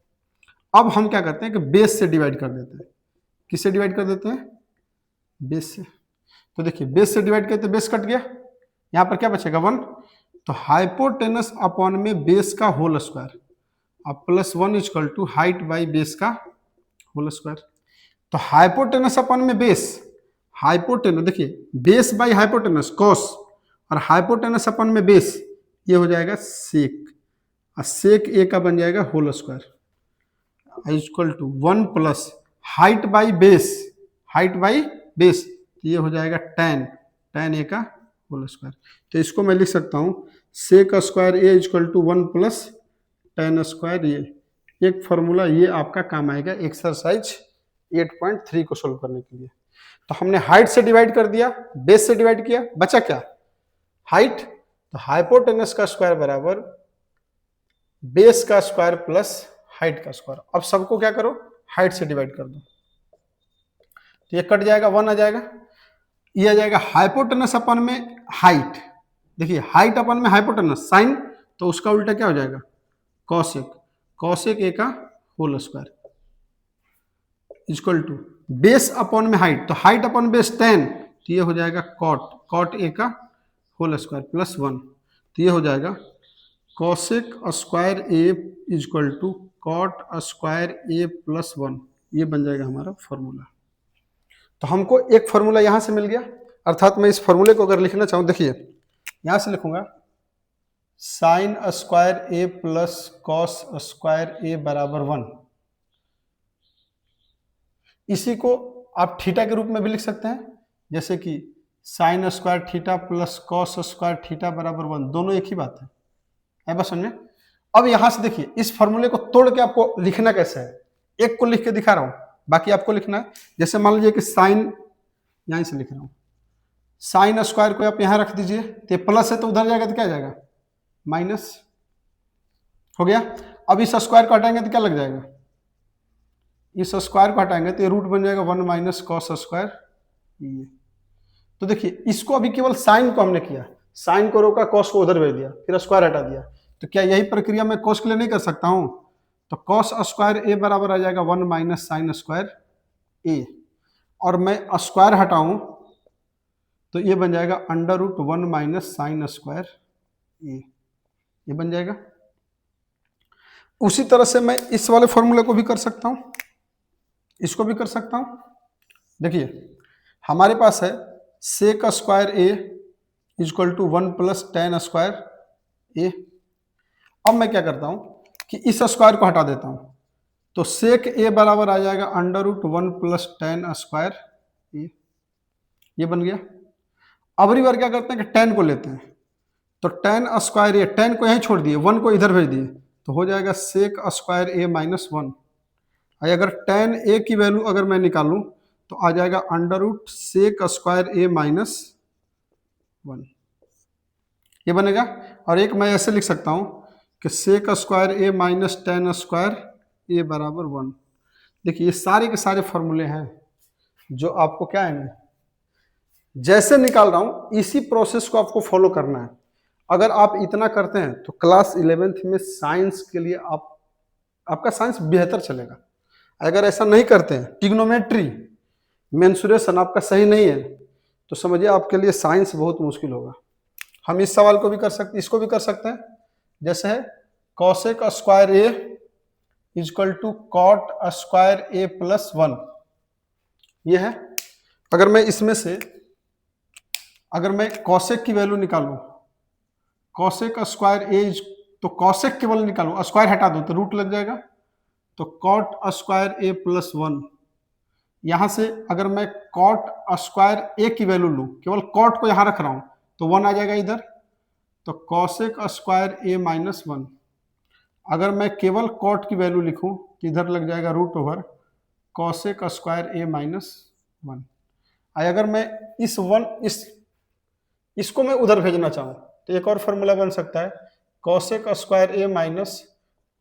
अब हम क्या करते हैं कि बेस से डिवाइड कर देते हैं। किससे डिवाइड कर देते हैं, बेस से। तो देखिए बेस से डिवाइड करते बेस कट गया, यहाँ पर क्या बचेगा 1। तो हाइपोटेनस अपॉन में बेस का होल स्क्वायर, अब plus 1 equal to height by base का होल स्क्वायर। तो हाइपोटेनस अपॉन में बेस, हाइपोटेनस देखिए बेस बाई हाइपोटेनस कॉस, और हाइपोटेनस अपॉन में बेस, ये हो जाएगा सेक, और सेक ए का बन जाएगा whole square equal to 1 plus height by base, height by base, ये हो जाएगा tan ए का होल स्क्वायर। तो इसको मैं लिख सकता हूँ sec square A equal to 1 plus tan square A. एक फॉर्मूला ये आपका काम आएगा एक्सरसाइज 8.3 को सोल्व करने के लिए। तो हमने हाइट से डिवाइड कर दिया, बेस से डिवाइड किया, बचा क्या, हाइट। तो हाइपोटेनस का स्क्वायर बराबर बेस का स्क्वायर प्लस हाइट का स्क्वायर। अब सबको क्या करो, हाइट से डिवाइड कर दो, तो ये कट जाएगा 1 आ जाएगा। ये आ जाएगा हाइपोटेनस अपन में हाइट, देखिए हाइट अपन में हाइपोटेनस साइन, तो उसका उल्टा क्या हो जाएगा, कॉसेक, कॉसेक ए का whole square equal to base upon में हाइट, तो हाइट अपॉन बेस 10, तो ये हो जाएगा कॉट ए का होल स्क्वायर प्लस 1, तो ये हो जाएगा cosec square A equal to cot square A plus 1। ये बन जाएगा हमारा फॉर्मूला। तो हमको एक फॉर्मूला यहाँ से मिल गया, अर्थात मैं इस फॉर्मूले को अगर लिखना चाहूँ, देखिए यहाँ से लिखूंगा sign square A plus cos square ए बराबर 1। इसी को आप थीटा के रूप में भी लिख सकते हैं, जैसे कि sine square theta plus cos square theta बराबर 1, दोनों एक ही बात है बस समझे। अब यहां से देखिए इस फॉर्मूले को तोड़ के आपको लिखना कैसे है, एक को लिख के दिखा रहा हूं, बाकी आपको लिखना है। जैसे मान लीजिए कि साइन, यहीं से लिख रहा हूं, साइन स्क्वायर को आप यहां रख दीजिए, तो प्लस है तो उधर जाएगा तो क्या जाएगा माइनस, हो गया। अब इस स्क्वायर को हटाएंगे तो क्या लग जाएगा, इस स्क्वायर को हटाएंगे तो ये रूट बन जाएगा 1 माइनस कॉस स्क्वायर ये। तो देखिए इसको अभी केवल साइन को हमने किया, साइन को रोका, कॉस को उधर भेज दिया, फिर स्क्वायर हटा दिया। तो क्या यही प्रक्रिया मैं कॉस के लिए नहीं कर सकता हूं? तो कॉस स्क्वायर ए बराबर आ जाएगा 1 माइनस साइन स्क्वायर ए, और मैं स्क्वायर हटाऊं तो ये बन जाएगा under root 1 minus sine square A, ये बन जाएगा। उसी तरह से मैं इस वाले फॉर्मूले को भी कर सकता हूं, इसको भी कर सकता हूं। देखिए हमारे पास है sec square A equal to 1 plus tan square A. अब मैं क्या करता हूं कि इस स्क्वायर को हटा देता हूं, तो सेक ए बराबर आ जाएगा under root 1 plus tan square A, ये बन गया। अबरी बार क्या करते हैं कि टेन को लेते हैं, तो टेन स्क्वायर ए, टेन को यहीं छोड़ दिए, 1 को इधर भेज दिए, तो हो जाएगा सेक स्क्वायर ए माइनस 1। अगर टेन ए की वैल्यू अगर मैं निकालूं तो आ जाएगा under root sec square A minus 1, ये बनेगा। और एक मैं ऐसे लिख सकता हूं कि सेक square A minus ten square ए बराबर 1। देखिए ये सारे के सारे फॉर्मूले हैं जो आपको क्या है, जैसे निकाल रहा हूं इसी प्रोसेस को आपको फॉलो करना है। अगर आप इतना करते हैं तो क्लास 11th में साइंस के लिए आपका साइंस बेहतर चलेगा। अगर ऐसा नहीं करते हैं, ट्रिग्नोमेट्री मेंसुरेशन आपका सही नहीं है, तो समझिए आपके लिए साइंस बहुत मुश्किल होगा। हम इस सवाल को भी कर सकते, इसको भी कर सकते हैं, जैसे है cosec square A equal to cot square A plus 1, ये है। अगर मैं इसमें से अगर मैं कॉसेक की वैल्यू निकालूं, कॉसेक स्क्वायर ए, तो कॉसेक केवल निकालूं, स्क्वायर हटा दूं तो रूट लग जाएगा, तो कॉट स्क्वायर ए प्लस 1। यहां से अगर मैं कॉट स्क्वायर ए की वैल्यू लूं, केवल कॉट को यहां रख रहा हूं, तो 1 आ जाएगा इधर, तो कॉसेक स्क्वायर ए माइनस 1। अगर मैं केवल कॉट की वैल्यू लिखूं तो इधर लग जाएगा root over cosec square A minus 1। अगर मैं इसको मैं उधर भेजना चाहूं तो एक और फॉर्मूला बन सकता है cosec square A minus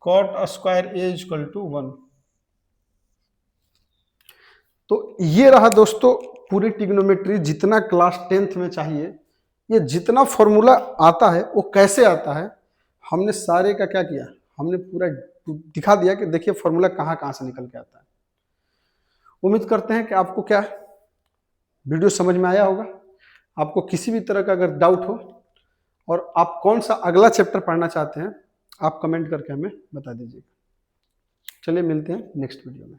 cot square A equal to 1। तो ये रहा दोस्तों पूरी ट्रिग्नोमेट्री, जितना क्लास 10th में चाहिए, ये जितना फॉर्मूला आता है वो कैसे आता है, हमने सारे का क्या किया, हमने पूरा दिखा दिया कि देखिए फॉर्मूला कहाँ कहाँ से निकल के आता है। उम्मीद करते हैं कि आपको क्या वीडियो समझ में आया होगा। आपको किसी भी तरह का अगर डाउट हो और आप कौन सा अगला चैप्टर पढ़ना चाहते हैं, आप कमेंट करके हमें बता दीजिएगा। चलिए मिलते हैं नेक्स्ट वीडियो में।